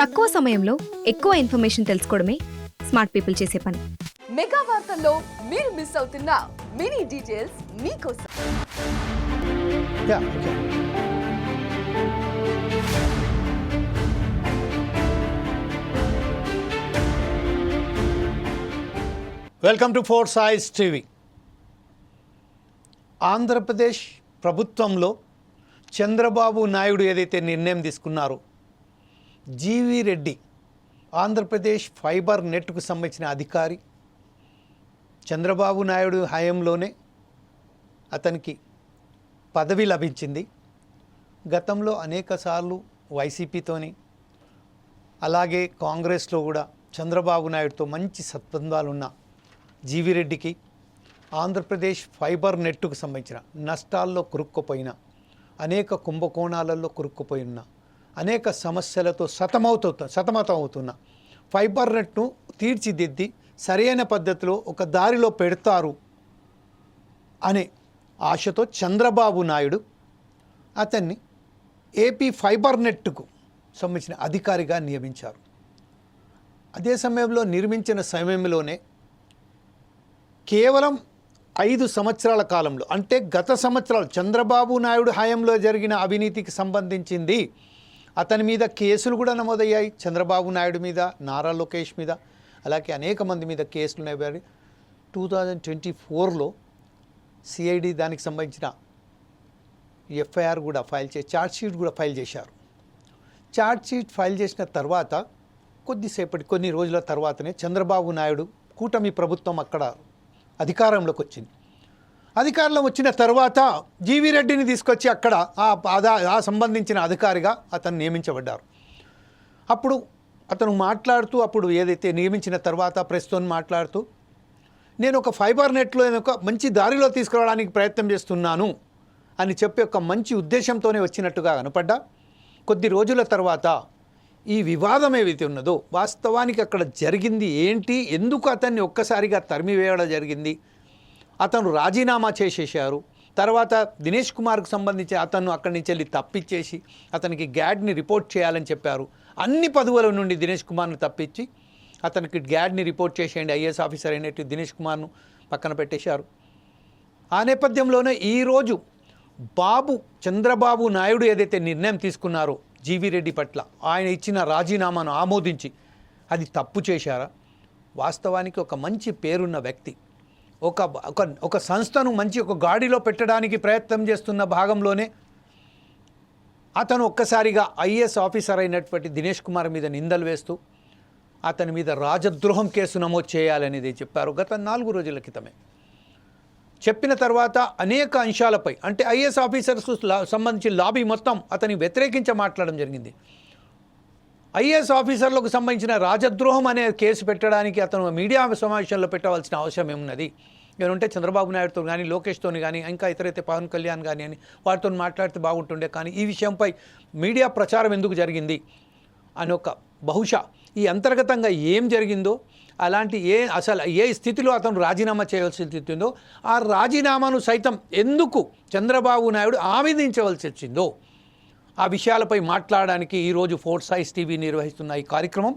తక్కువ సమయంలో ఎక్కువ ఇన్ఫర్మేషన్ తెలుసుకోవడమే స్మార్ట్ పీపుల్ చేసే పని. మెగా వార్తల్లో మీరు మిస్ అవుతున్న మినీ డీటెయిల్స్ మీకోసం. వెల్కమ్ టు ఫోర్ సైజ్ టీవీ. ఆంధ్రప్రదేశ్ ప్రభుత్వంలో చంద్రబాబు నాయుడు ఏదైతే నిర్ణయం తీసుకున్నారో, జీవీ రెడ్డి ఆంధ్రప్రదేశ్ ఫైబర్ నెట్కు సంబంధించిన అధికారి, చంద్రబాబు నాయుడు హయాంలోనే అతనికి పదవి లభించింది. గతంలో అనేకసార్లు వైసీపీతోని అలాగే కాంగ్రెస్లో కూడా చంద్రబాబు నాయుడుతో మంచి సత్బంధాలున్న జీవీ రెడ్డికి ఆంధ్రప్రదేశ్ ఫైబర్ నెట్కు సంబంధించిన నష్టాల్లో కురుక్కుపోయిన, అనేక కుంభకోణాలలో కురుక్కుపోయిన, అనేక సమస్యలతో సతమతమవుతున్న ఫైబర్ నెట్ను తీర్చిదిద్ది సరైన పద్ధతిలో ఒక దారిలో పెడతారు అనే ఆశతో చంద్రబాబు నాయుడు అతన్ని ఏపీ ఫైబర్ నెట్కు సంబంధించిన అధికారిగా నియమించారు. అదే సమయంలో నిర్మించిన సమయంలోనే కేవలం 5 సంవత్సరాల కాలంలో, అంటే గత సంవత్సరాలు చంద్రబాబు నాయుడు హయాంలో జరిగిన అవినీతికి సంబంధించింది, అతని మీద కేసులు కూడా నమోదయ్యాయి. చంద్రబాబు నాయుడు మీద, నారా లోకేష్ మీద, అలాగే అనేక మంది మీద కేసులు నమోదయ్యాయి. 2024లో సిఐడి దానికి సంబంధించిన ఎఫ్ఐఆర్ కూడా ఫైల్ చేసి ఛార్జ్షీట్ కూడా ఫైల్ చేశారు. ఛార్జ్షీట్ ఫైల్ చేసిన తర్వాత కొన్ని రోజుల తర్వాతనే చంద్రబాబు నాయుడు కూటమి ప్రభుత్వం అక్కడ అధికారంలోకి వచ్చింది. అధికారంలో వచ్చిన తర్వాత జీవీ రెడ్డిని తీసుకొచ్చి అక్కడ ఆ సంబంధించిన అధికారిగా అతను నియమించబడ్డారు. అప్పుడు అతను మాట్లాడుతూ, అప్పుడు ఏదైతే నియమించిన తర్వాత ప్రెస్తో మాట్లాడుతూ, నేను ఒక ఫైబర్ నెట్లో ఒక మంచి దారిలో తీసుకురావడానికి ప్రయత్నం చేస్తున్నాను అని చెప్పి ఒక మంచి ఉద్దేశంతోనే వచ్చినట్టుగా కనపడ్డా. కొద్ది రోజుల తర్వాత ఈ వివాదం ఏదైతే ఉన్నదో, వాస్తవానికి అక్కడ జరిగింది ఏంటి, ఎందుకు అతన్ని ఒక్కసారిగా తరిమివేయడం జరిగింది, అతను రాజీనామా చేసేసారు. తర్వాత దినేష్ కుమార్కు సంబంధించి అతను అక్కడి నుంచి వెళ్ళి తప్పించేసి అతనికి గ్యాడ్ని రిపోర్ట్ చేయాలని చెప్పారు. అన్ని పదవుల నుండి దినేష్ కుమార్ను తప్పించి అతనికి గ్యాడ్ని రిపోర్ట్ చేసేయండి, ఐఏఎస్ ఆఫీసర్ అయినట్టు దినేష్ కుమార్ను పక్కన పెట్టేశారు. ఆ నేపథ్యంలోనే ఈరోజు చంద్రబాబు నాయుడు ఏదైతే నిర్ణయం తీసుకున్నారో జీవీ రెడ్డి పట్ల, ఆయన ఇచ్చిన రాజీనామాను ఆమోదించి, అది తప్పు చేశారా? వాస్తవానికి ఒక మంచి పేరున్న వ్యక్తి, ఒక సంస్థను ఒక గాడిలో పెట్టడానికి ప్రయత్నం చేస్తున్న భాగంలోనే అతను ఒక్కసారిగా ఐఏఎస్ ఆఫీసర్ అయినటువంటి దినేష్ కుమార్ మీద నిందలు వేస్తూ అతని మీద రాజద్రోహం కేసు నమోదు చేయాలనేది చెప్పారు గత 4 రోజుల క్రితమే. చెప్పిన తర్వాత అనేక అంశాలపై, అంటే ఐఏఎస్ ఆఫీసర్స్ సంబంధించి లాబీ మొత్తం అతని వ్యతిరేకించి మాట్లాడడం జరిగింది. ఐఏఎస్ ఆఫీసర్లకు సంబంధించిన రాజద్రోహం అనే కేసు పెట్టడానికి అతను మీడియా సమావేశంలో పెట్టవలసిన అవసరం ఏమున్నది? ఏమంటే చంద్రబాబు నాయుడుతో కానీ, లోకేష్తో కానీ, ఇంకా ఇతరైతే పవన్ కళ్యాణ్ కానీ అని వాటితో మాట్లాడితే బాగుంటుండే. కానీ ఈ విషయంపై మీడియా ప్రచారం ఎందుకు జరిగింది అని బహుశా ఈ అంతర్గతంగా ఏం జరిగిందో, అలాంటి అసలు ఏ స్థితిలో అతను రాజీనామా చేయవలసి స్థితిందో, ఆ రాజీనామాను సైతం ఎందుకు చంద్రబాబు నాయుడు ఆమోదించవలసి వచ్చిందో, ఆ విషయాలపై మాట్లాడడానికి ఈరోజు ఫోర్ సైజ్ టీవీ నిర్వహిస్తున్న ఈ కార్యక్రమం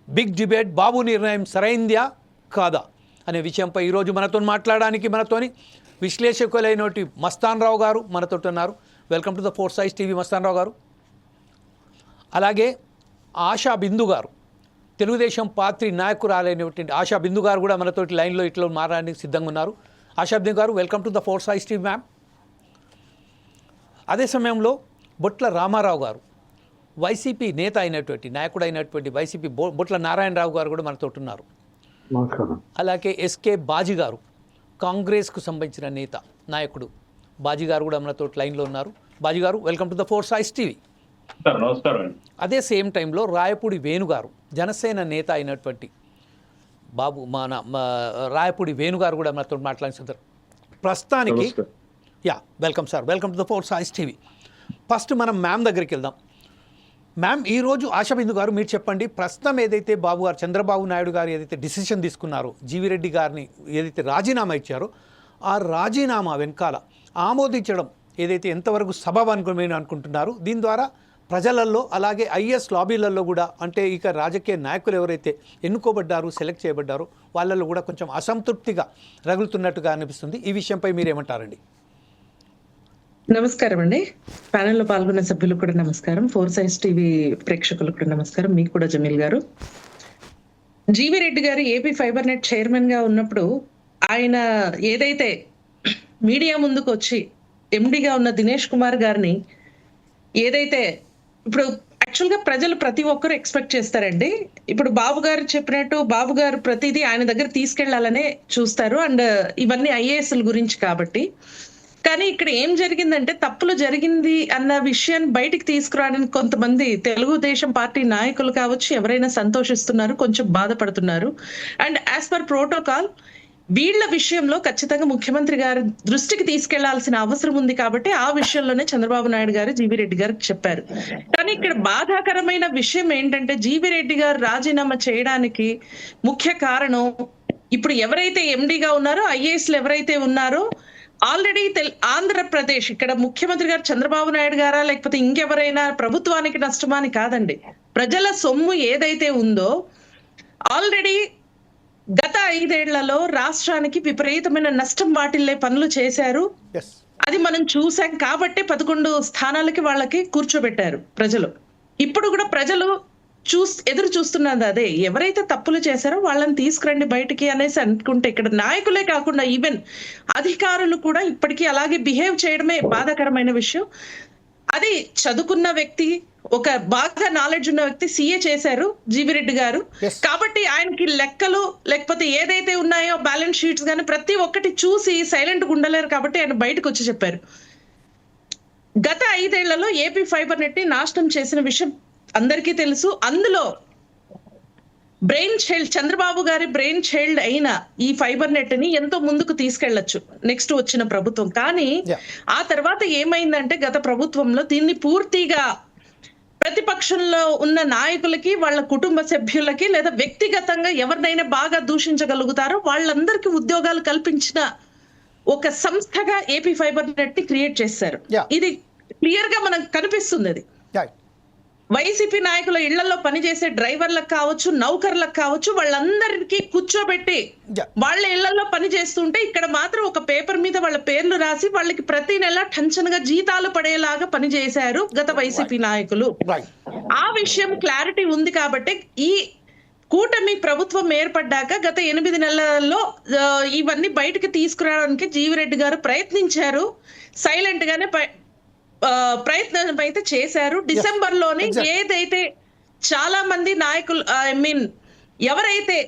బిగ్ డిబేట్, బాబు నిర్ణయం సరైందా కాదా అనే విషయంపై ఈరోజు మాట్లాడడానికి మనతోని విశ్లేషకులైనటి మస్తాన్ రావు గారు మనతో ఉన్నారు. వెల్కమ్ టు ద ఫోర్ సైజ్ టీవీ మస్తాన్ రావు గారు. అలాగే ఆశా బిందు గారు, తెలుగుదేశం పార్టీ నాయకురాలైనటువంటి ఆశా బిందు గారు కూడా మనతోటి లైన్లో ఇట్లా మారడానికి సిద్ధంగా ఉన్నారు. ఆశా బిందు గారు, వెల్కమ్ టు ద ఫోర్ సైజ్ టీవీ మ్యామ్. అదే సమయంలో బొట్ల రామారావు గారు, వైసీపీ నేత అయినటువంటి నాయకుడు అయినటువంటి వైసీపీ బొట్ల నారాయణరావు గారు కూడా మనతో ఉన్నారు. అలాగే ఎస్కే బాజీ గారు, కాంగ్రెస్కు సంబంధించిన నేత నాయకుడు బాజీ గారు కూడా మనతో లైన్లో ఉన్నారు. బాజీ గారు, వెల్కమ్ టు ద ఫోర్ సైజ్ టీవీ. నమస్కారం. అదే సేమ్ టైంలో రాయపూడి వేణుగారు, జనసేన నేత అయినటువంటి రాయపూడి వేణుగారు కూడా మనతో మాట్లాడుతున్నారు. ప్రస్తుతానికి welcome sir, welcome to the four సైజ్ టీవీ. ఫస్ట్ మనం మ్యామ్ దగ్గరికి వెళ్దాం. మ్యామ్, ఈరోజు ఆశాబిందు గారు మీరు చెప్పండి, ప్రస్తుతం ఏదైతే చంద్రబాబు నాయుడు గారు ఏదైతే డిసిషన్ తీసుకున్నారో, జీవీ రెడ్డి గారిని ఏదైతే రాజీనామా ఇచ్చారో, ఆ రాజీనామా వెనకాల ఆమోదించడం ఏదైతే ఎంతవరకు సబబ్ అనుకుని అనుకుంటున్నారు, దీని ద్వారా ప్రజలలో అలాగే ఐఏఎస్ లాబీలలో కూడా అంటే ఇక రాజకీయ నాయకులు ఎవరైతే ఎన్నుకోబడ్డారు సెలెక్ట్ చేయబడ్డారో వాళ్ళలో కూడా కొంచెం అసంతృప్తిగా రగులుతున్నట్టుగా అనిపిస్తుంది. ఈ విషయంపై మీరేమంటారండి? నమస్కారం అండి. ప్యానెల్లో పాల్గొన్న సభ్యులకు కూడా నమస్కారం. 4 సైన్స్ టీవీ ప్రేక్షకులకు కూడా నమస్కారం. మీకు కూడా జమీల్ గారు. జీవి రెడ్డి గారు ఏపీ ఫైబర్ నెట్ చైర్మన్ గా ఉన్నప్పుడు ఆయన ఏదైతే మీడియా ముందుకు వచ్చి ఎండిగా ఉన్న దినేష్ కుమార్ గారిని ఏదైతే ఇప్పుడు యాక్చువల్గా ప్రజలు ప్రతి ఒక్కరు ఎక్స్పెక్ట్ చేస్తారండి. ఇప్పుడు బాబు గారు చెప్పినట్టు బాబు గారు ప్రతిదీ ఆయన దగ్గర తీసుకెళ్లాలనే చూస్తారు. అండ్ ఇవన్నీ ఐఏఎస్ల గురించి కాబట్టి. కానీ ఇక్కడ ఏం జరిగిందంటే తప్పులు జరిగింది అన్న విషయాన్ని బయటికి తీసుకురావడానికి కొంతమంది తెలుగుదేశం పార్టీ నాయకులు కావచ్చు ఎవరైనా సంతోషిస్తున్నారు, కొంచెం బాధపడుతున్నారు. అండ్ యాజ్ పర్ ప్రోటోకాల్ వీళ్ళ విషయంలో ఖచ్చితంగా ముఖ్యమంత్రి గారి దృష్టికి తీసుకెళ్లాల్సిన అవసరం ఉంది కాబట్టి ఆ విషయంలోనే చంద్రబాబు నాయుడు గారు జీవి రెడ్డి గారికి చెప్పారు. కానీ ఇక్కడ బాధాకరమైన విషయం ఏంటంటే జీవి రెడ్డి గారు రాజీనామా చేయడానికి ముఖ్య కారణం ఇప్పుడు ఎవరైతే ఎండీగా ఉన్నారో ఐఏఎస్లు ఎవరైతే ఉన్నారో ఆల్రెడీ ఆంధ్రప్రదేశ్ ఇక్కడ ముఖ్యమంత్రి గారు చంద్రబాబు నాయుడు గారా లేకపోతే ఇంకెవరైనా ప్రభుత్వానికి నష్టమని కాదండి, ప్రజల సొమ్ము ఏదైతే ఉందో ఆల్రెడీ గత 5 ఏళ్లలో రాష్ట్రానికి విపరీతమైన నష్టం వాటిల్లే పనులు చేశారు. అది మనం చూసాం కాబట్టి 11 స్థానాలకి వాళ్ళకి కూర్చోబెట్టారు ప్రజలు. ఇప్పుడు కూడా ప్రజలు ఎదురు చూస్తున్నది అదే, ఎవరైతే తప్పులు చేశారో వాళ్ళని తీసుకురండి బయటికి అనేసి అనుకుంటే ఇక్కడ నాయకులే కాకుండా ఈవెన్ అధికారులు కూడా ఇప్పటికీ అలాగే బిహేవ్ చేయడమే బాధాకరమైన విషయం. అది చదువుకున్న వ్యక్తి, ఒక బాగా నాలెడ్జ్ ఉన్న వ్యక్తి సీఏ చేశారు జీవి రెడ్డి గారు కాబట్టి ఆయనకి లెక్కలు లేకపోతే ఏదైతే ఉన్నాయో బ్యాలెన్స్ షీట్స్ కానీ ప్రతి ఒక్కటి చూసి సైలెంట్ గా ఉండలేరు కాబట్టి ఆయన బయటకు వచ్చి చెప్పారు. గత 5 ఏళ్లలో ఏపీ ఫైబర్ నెట్ ని నాశనం చేసిన విషయం అందరికీ తెలుసు. అందులో బ్రెయిన్ చైల్డ్ చంద్రబాబు గారి బ్రెయిన్ చైల్డ్ అయిన ఈ ఫైబర్ నెట్ ని ఎంతో ముందుకు తీసుకెళ్లొచ్చు నెక్స్ట్ వచ్చిన ప్రభుత్వం. కానీ ఆ తర్వాత ఏమైందంటే గత ప్రభుత్వంలో దీన్ని పూర్తిగా ప్రతిపక్షంలో ఉన్న నాయకులకి వాళ్ళ కుటుంబ సభ్యులకి లేదా వ్యక్తిగతంగా ఎవరినైనా బాగా దూషించగలుగుతారో వాళ్ళందరికీ ఉద్యోగాలు కల్పించిన ఒక సంస్థగా ఏపీ ఫైబర్ నెట్ ని క్రియేట్ చేశారు. ఇది క్లియర్ గా మనకు కనిపిస్తుంది. అది వైసీపీ నాయకుల ఇళ్లలో పనిచేసే డ్రైవర్లకు కావచ్చు నౌకర్లకు కావచ్చు వాళ్ళందరికీ కూర్చోబెట్టి వాళ్ళ ఇళ్లలో పని చేస్తుంటే ఇక్కడ మాత్రం ఒక పేపర్ మీద వాళ్ళ పేర్లు రాసి వాళ్ళకి ప్రతి నెల టెన్షన్గా జీతాలు పడేలాగా పనిచేశారు గత వైసీపీ నాయకులు. ఆ విషయం క్లారిటీ ఉంది కాబట్టి ఈ కూటమి ప్రభుత్వం ఏర్పడ్డాక గత 8 నెలల్లో ఇవన్నీ బయటకు తీసుకురావడానికి జీవిరెడ్డి గారు ప్రయత్నించారు. సైలెంట్ గానే ప్రయత్నం అయితే చేశారు. డిసెంబర్ లోనే ఏదైతే చాలా మంది నాయకులు ఎవరైతే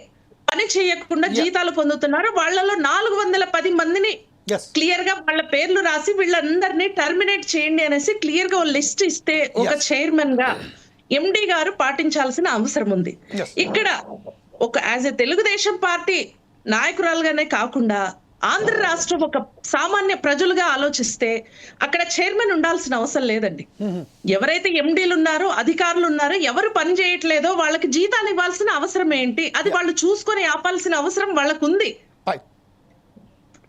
పని చేయకుండా జీతాలు పొందుతున్నారో వాళ్ళలో 410 మందిని క్లియర్ గా వాళ్ళ పేర్లు రాసి వీళ్ళందరినీ టర్మినేట్ చేయండి అనేసి క్లియర్ గా లిస్ట్ ఇస్తే ఒక చైర్మన్ గా ఎండి గారు పాటించాల్సిన అవసరం ఉంది. ఇక్కడ ఒక యాజ్ ఎ తెలుగుదేశం పార్టీ నాయకురాలుగానే కాకుండా ఆంధ్ర రాష్ట్రం ఒక సామాన్య ప్రజలుగా ఆలోచిస్తే అక్కడ చైర్మన్ ఉండాల్సిన అవసరం లేదండి. ఎవరైతే ఎండీలు ఉన్నారో అధికారులు ఉన్నారో ఎవరు పని చేయట్లేదో వాళ్ళకి జీతాలు ఇవ్వాల్సిన అవసరం ఏంటి, అది వాళ్ళు చూసుకొని ఆపాల్సిన అవసరం వాళ్ళకు ఉంది.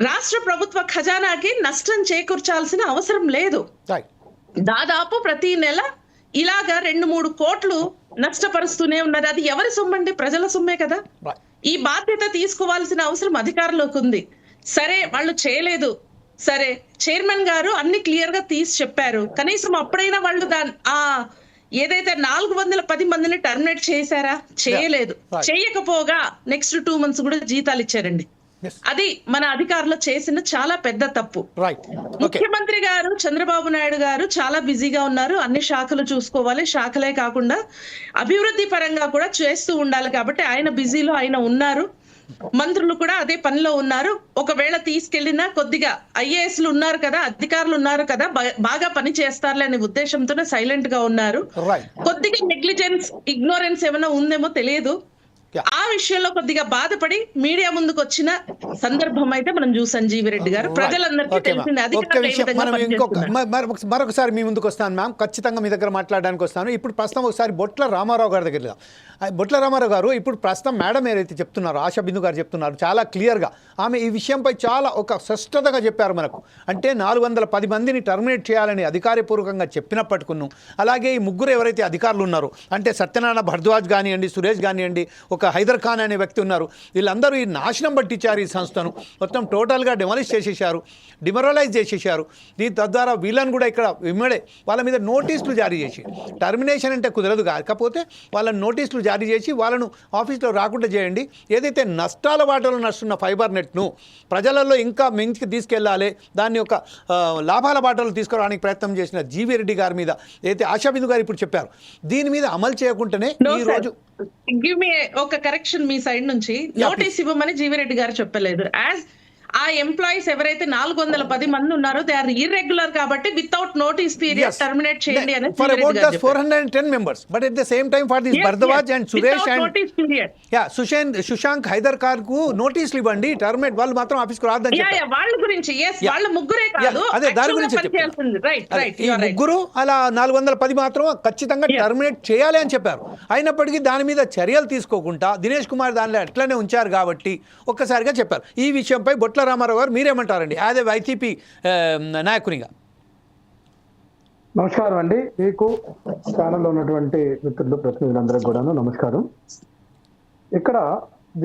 రాష్ట్ర ప్రభుత్వ ఖజానాకి నష్టం చేకూర్చాల్సిన అవసరం లేదు. దాదాపు ప్రతి నెల ఇలాగా 2-3 కోట్లు నష్టపరుస్తూనే ఉన్నారు. అది ఎవరి సొమ్మండి? ప్రజల సొమ్మే కదా. ఈ బాధ్యత తీసుకోవాల్సిన అవసరం అధికారులకు ఉంది. సరే వాళ్ళు చేయలేదు, సరే చైర్మన్ గారు అన్ని క్లియర్ గా తీసి చెప్పారు, కనీసం అప్పుడైనా వాళ్ళు ఏదైతే 410 మందిని టర్మినేట్ చేశారా? చేయలేదు. చేయకపోగా నెక్స్ట్ 2 మంత్స్ కూడా జీతాలు ఇచ్చారండి. అది మన అధికారులు చేసిన చాలా పెద్ద తప్పు. ముఖ్యమంత్రి గారు చంద్రబాబు నాయుడు గారు చాలా బిజీగా ఉన్నారు. అన్ని శాఖలు చూసుకోవాలి, శాఖలే కాకుండా అభివృద్ధి పరంగా కూడా చేస్తూ ఉండాలి కాబట్టి ఆయన బిజీలో ఆయన ఉన్నారు. మంత్రులు కూడా అదే పనిలో ఉన్నారు. ఒకవేళ తీసుకెళ్లినా కొద్దిగా ఐఏఎస్లు ఉన్నారు కదా, అధికారులు ఉన్నారు కదా, బాగా పని చేస్తారులే అనే ఉద్దేశంతోనే సైలెంట్ గా ఉన్నారు. కొద్దిగా నెగ్లిజెన్స్ ఇగ్నోరెన్స్ ఏమైనా ఉందేమో తెలియదు. ఆ విషయంలో కొద్దిగా బాధపడి మీడియా ముందుకు వచ్చిన సందర్భం అయితే మనం చూసాం జీవిరెడ్డి గారు. ప్రజలందరికీ ఓకే మ్యామ్. తెలిసింది ఒక్క విషయం మనం మరొకసారి మీ ముందుకు వస్తాను మ్యామ్, ఖచ్చితంగా మీ దగ్గర మాట్లాడడానికి వస్తాను. ఇప్పుడు ప్రస్తుతం ఒకసారి బొట్ల రామారావు గారి దగ్గర బొట్ల రామారావు గారు, ఇప్పుడు ప్రస్తుతం మేడం ఏదైతే చెప్తున్నారో ఆశా బిందు గారు చెప్తున్నారు చాలా క్లియర్గా, ఆమె ఈ విషయంపై చాలా ఒక స్పష్టతగా చెప్పారు మనకు. అంటే 410 మందిని టర్మినేట్ చేయాలని అధికారపూర్వకంగా చెప్పినప్పటికును, అలాగే ఈ ముగ్గురు ఎవరైతే అధికారులు ఉన్నారో అంటే సత్యనారాయణ భరద్వాజ్ కానివ్వండి, సురేష్ కానివ్వండి, ఒక హైదర్ ఖాన్ అనే వ్యక్తి ఉన్నారు, వీళ్ళందరూ ఈ నాశనం పట్టించారు ఈ సంస్థను, మొత్తం టోటల్గా డిమరలైజ్ చేసేసారు. దీని తద్వారా వీళ్ళని కూడా ఇక్కడ ఇమ్మడే వాళ్ళ మీద నోటీసులు జారీ చేసి, టర్మినేషన్ అంటే కుదరదు కాకపోతే వాళ్ళని నోటీసులు జారీ చేసి వాళ్ళను ఆఫీస్లో రాకుండా చేయండి. ఏదైతే నష్టాల వాటలో నడుస్తున్న ఫైబర్ నెట్ను ప్రజలలో ఇంకా మించికి తీసుకెళ్లాలి, దాన్ని ఒక లాభాల బాటలో తీసుకురావడానికి ప్రయత్నం చేసిన జీవీ రెడ్డి గారి మీద ఏదైతే ఆశా బిందు గారు ఇప్పుడు చెప్పారు, దీని మీద అమలు చేయకుండానే ఈ రోజు గివ్ మీ ఒక కరెక్షన్ మీ సైడ్ నుంచి. నోటీస్ ఇవ్వమని జీవిరెడ్డి గారు చెప్పలేదు. యాజ్ ఆ ఎంప్లాయీస్ ఎవరైతే 410 మంది ఉన్నారో దే ఆర్ ఇర్రెగ్యులర్ కాబట్టి వితౌట్ నోటీస్ పీరియడ్ టర్మినేట్ చేయండి అని for about the 410 members, but at the same time for this Bardwaj and Suresh and notice period. Shushank Haider Kar కు నోటీసులు ఇవ్వండి, టర్మినేట్ వాళ్ళు మాత్రం ఆఫీస్కి రాదని చెప్పారు. వాళ్ళ గురించి వాళ్ళ ముగ్గురే కాదు, అదే దాని గురించి ఈ ముగ్గురు అలా 410 మాత్రం ఖచ్చితంగా టర్మినేట్ చేయాలి అని చెప్పారు. అయినప్పటికీ దాని మీద చర్యలు తీసుకోకుండా దినేష్ కుమార్ దానిలో అట్లనే ఉంచారు కాబట్టి ఒక్కసారిగా చెప్పారు. ఈ విషయంపై బొట్ల రామారావు గారు మీరేమంటారండి యాజ్ ఏ వైసీపీ నాయకునిగా? నమస్కారం అండి, మీకు ఛానల్లో ఉన్నటువంటి మిత్రులు ప్రతినిధులందరికీ కూడాను నమస్కారం. ఇక్కడ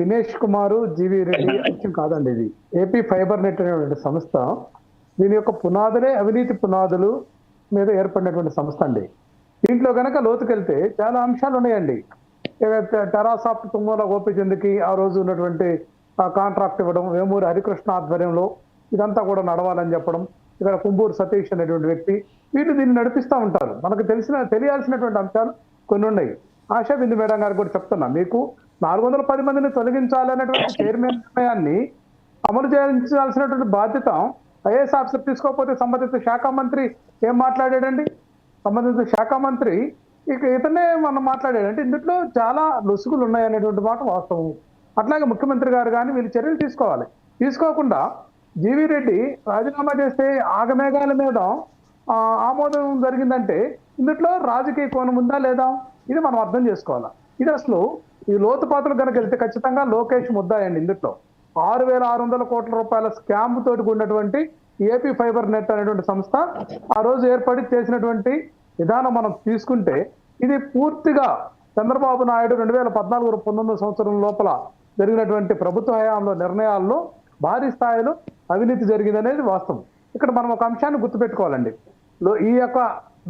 దినేష్ కుమారు, జీవీ రెడ్డి విషయం కాదండి, ఇది ఏపీ ఫైబర్ నెట్ అనేటువంటి సంస్థ, దీని యొక్క పునాదులే అవినీతి పునాదులు మీద ఏర్పడినటువంటి సంస్థ అండి. దీంట్లో కనుక లోతుకెళ్తే చాలా అంశాలు ఉన్నాయండి. టెరాసాఫ్ట్ తుమ్మల గోపిచంద్కి ఆ రోజు ఉన్నటువంటి కాంట్రాక్ట్ ఇవ్వడం, వేమూరి హరికృష్ణ ఆధ్వర్యంలో ఇదంతా కూడా నడవాలని చెప్పడం, ఇక్కడ కుంబూరు సతీష్ అనేటువంటి వ్యక్తి, వీళ్ళు దీన్ని నడిపిస్తూ ఉంటారు. మనకు తెలియాల్సినటువంటి అంశాలు కొన్ని ఉన్నాయి. ఆశా బిందు మేడం గారు కూడా చెప్తున్నా, మీకు 410 మందిని తొలగించాలనేటువంటి చైర్మన్ నిర్ణయాన్ని అమలు చేయించాల్సినటువంటి బాధ్యత ఐఏఎస్ ఆఫీసర్ తీసుకోకపోతే సంబంధిత శాఖ మంత్రి ఏం మాట్లాడాడండి? సంబంధిత శాఖ మంత్రి ఇతనే మనం మాట్లాడాడంటే ఇందులో చాలా లొసుగులు ఉన్నాయనేటువంటి మాట వాస్తవం. అట్లాగే ముఖ్యమంత్రి గారు కానీ వీళ్ళు చర్యలు తీసుకోవాలి. తీసుకోకుండా జీవీ రెడ్డి రాజీనామా చేస్తే ఆగమేఘాల మీద ఆమోదం జరిగిందంటే ఇందులో రాజకీయ కోణం ఉందా లేదా, ఇది మనం అర్థం చేసుకోవాలి. ఇది అసలు ఈ లోతుపాతులు కనుక వెళ్తే ఖచ్చితంగా లోకేష్ ముద్దాయండి. ఇందులో 6,600 కోట్ల రూపాయల స్కామ్ తోటి ఉన్నటువంటి ఏపీ ఫైబర్ నెట్ అనేటువంటి సంస్థ ఆ రోజు ఏర్పడి చేసినటువంటి విధానం మనం తీసుకుంటే ఇది పూర్తిగా చంద్రబాబు నాయుడు 2014-19 సంవత్సరం లోపల జరిగినటువంటి ప్రభుత్వ హయాంలో నిర్ణయాల్లో భారీ స్థాయిలో అవినీతి జరిగిందనేది వాస్తవం. ఇక్కడ మనం ఒక అంశాన్ని గుర్తుపెట్టుకోవాలండి. ఈ యొక్క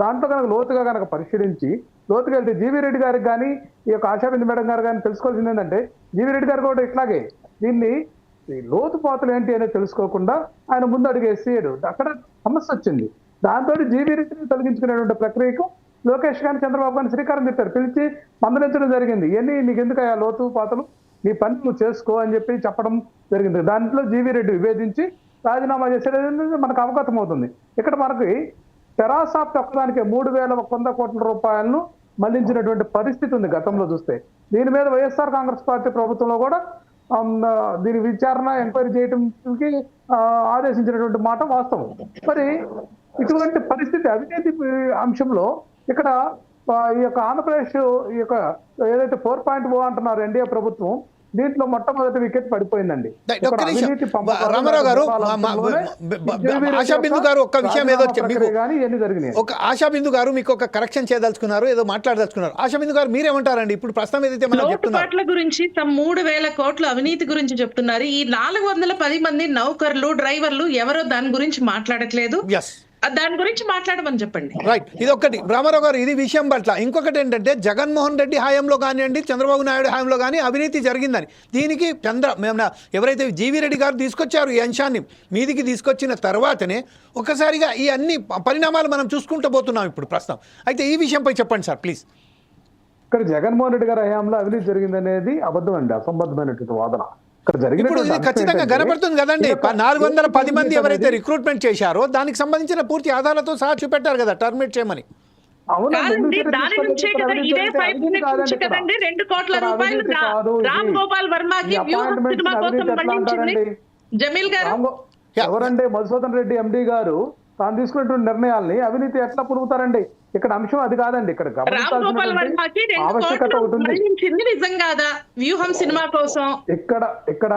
దాంట్లో కనుక లోతుగా కనుక పరిశీలించి లోతుగా వెళ్తే జీవీ రెడ్డి గారికి కానీ ఈ యొక్క ఆశాబిందు మేడం గారు కానీ తెలుసుకోవాల్సింది ఏంటంటే, జీవీ రెడ్డి గారు కూడా ఇట్లాగే దీన్ని లోతుపాతులు ఏంటి అనేది తెలుసుకోకుండా ఆయన ముందు అడుగేసేయడు. అక్కడ సమస్య వచ్చింది. దాంతో జీవీ రెడ్డిని తొలగించుకునేటువంటి ప్రక్రియకు లోకేష్ గారిని చంద్రబాబు గారిని శ్రీకారం చుట్టారు, పిలిచి మందలించడం జరిగింది. ఇవన్నీ నీకు ఎందుకు ఆ లోతు పాతలు, నీ పని నువ్వు చేసుకో అని చెప్పి చెప్పడం జరిగింది. దాంట్లో జీవీ రెడ్డి విభేదించి రాజీనామా చేసేది మనకు అవగతం అవుతుంది. ఇక్కడ మనకి టెరాసాఫ్ట్ ఒక్కదానికి 3,100 కోట్ల రూపాయలను మళ్లించినటువంటి పరిస్థితి ఉంది గతంలో చూస్తే. దీని మీద వైఎస్ఆర్ కాంగ్రెస్ పార్టీ ప్రభుత్వంలో కూడా దీని విచారణ ఎంక్వైరీ చేయడానికి ఆదేశించినటువంటి మాట వాస్తవం. మరి ఇటువంటి పరిస్థితి అవినీతి అంశంలో ఇక్కడ ఈ యొక్క ఆంధ్రప్రదేశ్ ఈ యొక్క ఏదైతే 4.0 అంటున్నారు ఎన్డీఏ ప్రభుత్వం, దీంట్లో మొట్టమొదటి వికెట్ పడిపోయిందండి. రామారావు గారు, ఆశాబిందు గారు ఒక్క విషయం ఏదో ఒక ఆశాబిందు గారు మీకు ఒక కరెక్షన్ చేయదలుచుకున్నారు, ఏదో మాట్లాడదలుచుకున్నారు. ఆశాబిందు గారు మీరేమంటారండి? ఇప్పుడు ప్రస్తుతం ఏదైతే మనం చెప్తున్నారు 3,000 కోట్ల అవినీతి గురించి చెప్తున్నారు. ఈ 410 మంది నౌకర్లు, డ్రైవర్లు ఎవరో దాని గురించి మాట్లాడట్లేదు. దాని గురించి మాట్లాడమని చెప్పండి. రైట్, ఇది ఒకటి రామారావు గారు, ఇది విషయం పట్ల. ఇంకొకటి ఏంటంటే జగన్మోహన్ రెడ్డి హయాంలో కానివ్వండి, చంద్రబాబు నాయుడు హయాంలో కానీ అవినీతి జరిగిందని, దీనికి ఎవరైతే జీవీ రెడ్డి గారు తీసుకొచ్చారు ఈ అంశాన్ని మీదికి తీసుకొచ్చిన తర్వాతనే ఒక్కసారిగా ఈ అన్ని పరిణామాలు మనం చూసుకుంటూ పోతున్నాం ఇప్పుడు ప్రస్తుతం. అయితే ఈ విషయంపై చెప్పండి సార్ ప్లీజ్. ఇక్కడ జగన్మోహన్ రెడ్డి గారి హయాంలో అవినీతి జరిగిందనేది అబద్ధం అండి, అసంబద్ధమైనటువంటి వాదన. ఇప్పుడు ఇది ఖచ్చితంగా కనబడుతుంది కదండి. 410 మంది ఎవరైతే రిక్రూట్మెంట్ చేశారో దానికి సంబంధించిన పూర్తి ఆధారాలతో సహా చూపెట్టారు కదా టర్మినేట్ చేయమని. కాదండి, దాని నుంచే కదా ఇదే 5 మినిట్స్ నుంచి కదండి 2 కోట్ల రూపాయలు రామ్ గోపాల్ వర్మకి వ్యూహం సినిమా కోసం మళ్ళించింది జమీల్ గారు. ఎవరండి మధుసూదన్ రెడ్డి ఎండి గారు తాను తీసుకున్నటువంటి నిర్ణయాల్ని అవినీతి ఎట్లా పురుగుతారండి? ఇక్కడ అంశం అది కాదండి. ఇక్కడ రామ్ గోపాల్ వర్మకి 2 ఆవశ్యకత కోట్లు ఉంటుంది. మళ్ళించింది నిజం కాదా వ్యూహం సినిమా కోసం? ఇక్కడ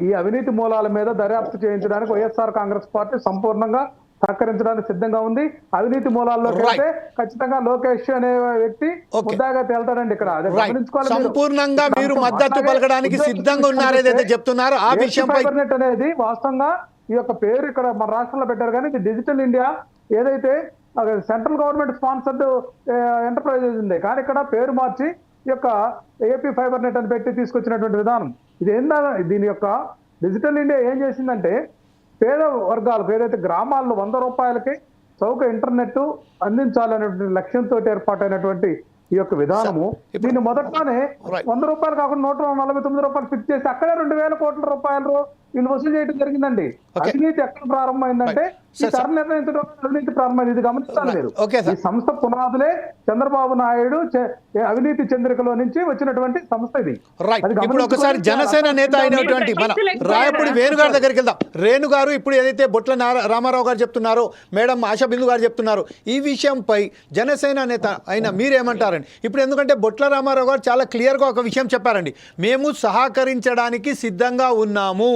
ఈ అవినీతి మూలాల మీద దర్యాప్తు చేయించడానికి వైఎస్ఆర్ కాంగ్రెస్ పార్టీ సంపూర్ణంగా సహకరించడానికి సిద్ధంగా ఉంది. అవినీతి మూలాల్లో వెళ్తే ఖచ్చితంగా లోకేష్ అనే వ్యక్తి ముద్దాగా తేల్తాడండి. ఇక్కడ అది గమనించుకోవాలి. సంపూర్ణంగా మీరు మద్దతు పలకడానికి సిద్ధంగా ఉన్నారు ఏదైతే చెప్తున్నారో ఆ విషయంపై అనేది వాస్తవంగా ఈ యొక్క పేరు ఇక్కడ మన రాష్ట్రంలో పెట్టారు, కానీ ఇది డిజిటల్ ఇండియా ఏదైతే సెంట్రల్ గవర్నమెంట్ స్పాన్సర్డ్ ఎంటర్ప్రైజెస్ ఉంది, కానీ ఇక్కడ పేరు మార్చి ఈ యొక్క ఏపీ ఫైబర్ నెట్ అని పెట్టి తీసుకొచ్చినటువంటి విధానం ఇది ఏందా? దీని యొక్క డిజిటల్ ఇండియా ఏం చేసిందంటే పేద వర్గాలకు ఏదైతే గ్రామాల్లో 100 రూపాయలకి చౌక ఇంటర్నెట్ అందించాలనేటువంటి లక్ష్యంతో ఏర్పాటైనటువంటి ఈ యొక్క విధానము దీన్ని మొదట్లోనే 100 రూపాయలు కాకుండా 149 రూపాయలు ఫిక్స్ చేసి అక్కడే 2,000 కోట్ల రూపాయలు వీళ్ళు వసూలు చేయడం జరిగిందండి. అవినీతి ఎక్కడ ప్రారంభమైందంటే ఈ ధర నిర్ణయించడం అవినీతి ప్రారంభమైంది. ఇది గమనిస్తారు మీరు. ఈ సంస్థ పునాదులే చంద్రబాబు నాయుడు అవినీతి చంద్రికలో నుంచి వచ్చినటువంటి సంస్థ ఇది. ఇప్పుడు ఒకసారి జనసేన నేత అయినటువంటి మన రాయపూడి వేణు గారి దగ్గరికి వెళ్దాం. రేణు గారు ఇప్పుడు ఏదైతే బొట్ల రామారావు గారు చెప్తున్నారో, మేడం ఆశా బిందు గారు చెప్తున్నారు, ఈ విషయంపై జనసేన నేత అయిన మీరేమంటారండి? ఇప్పుడు ఎందుకంటే బొట్ల రామారావు గారు చాలా క్లియర్గా ఒక విషయం చెప్పారండి, మేము సహకరించడానికి సిద్ధంగా ఉన్నాము.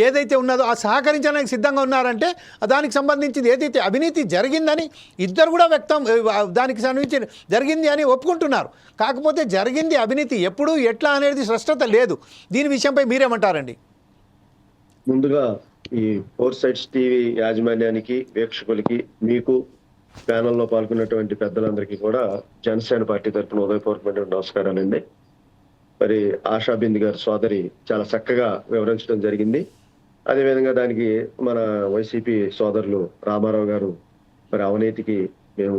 ఏదైతే ఉన్నదో ఆ సహకరించడానికి సిద్ధంగా ఉన్నారంటే దానికి సంబంధించి ఏదైతే అవినీతి జరిగిందని ఇద్దరు కూడా దానికి సంబంధించి జరిగింది అని ఒప్పుకుంటున్నారు. కాకపోతే జరిగింది అవినీతి ఎప్పుడు ఎట్లా అనేది స్పష్టత లేదు. దీని విషయంపై మీరేమంటారండి? ముందుగా ఈ 4 సైడ్స్ టీవీ యాజమాన్యానికి, వీక్షకులకి, మీకు ప్యానల్లో పాల్గొన్నటువంటి పెద్దలందరికీ కూడా జనసేన పార్టీ తరఫున ఉదయపూర్వకమైన నమస్కారాలండి. మరి ఆశా బిందు గారి సోదరి చాలా చక్కగా వివరించడం జరిగింది. అదేవిధంగా దానికి మన వైసీపీ సోదరులు రామారావు గారు మరి అవినీతికి మేము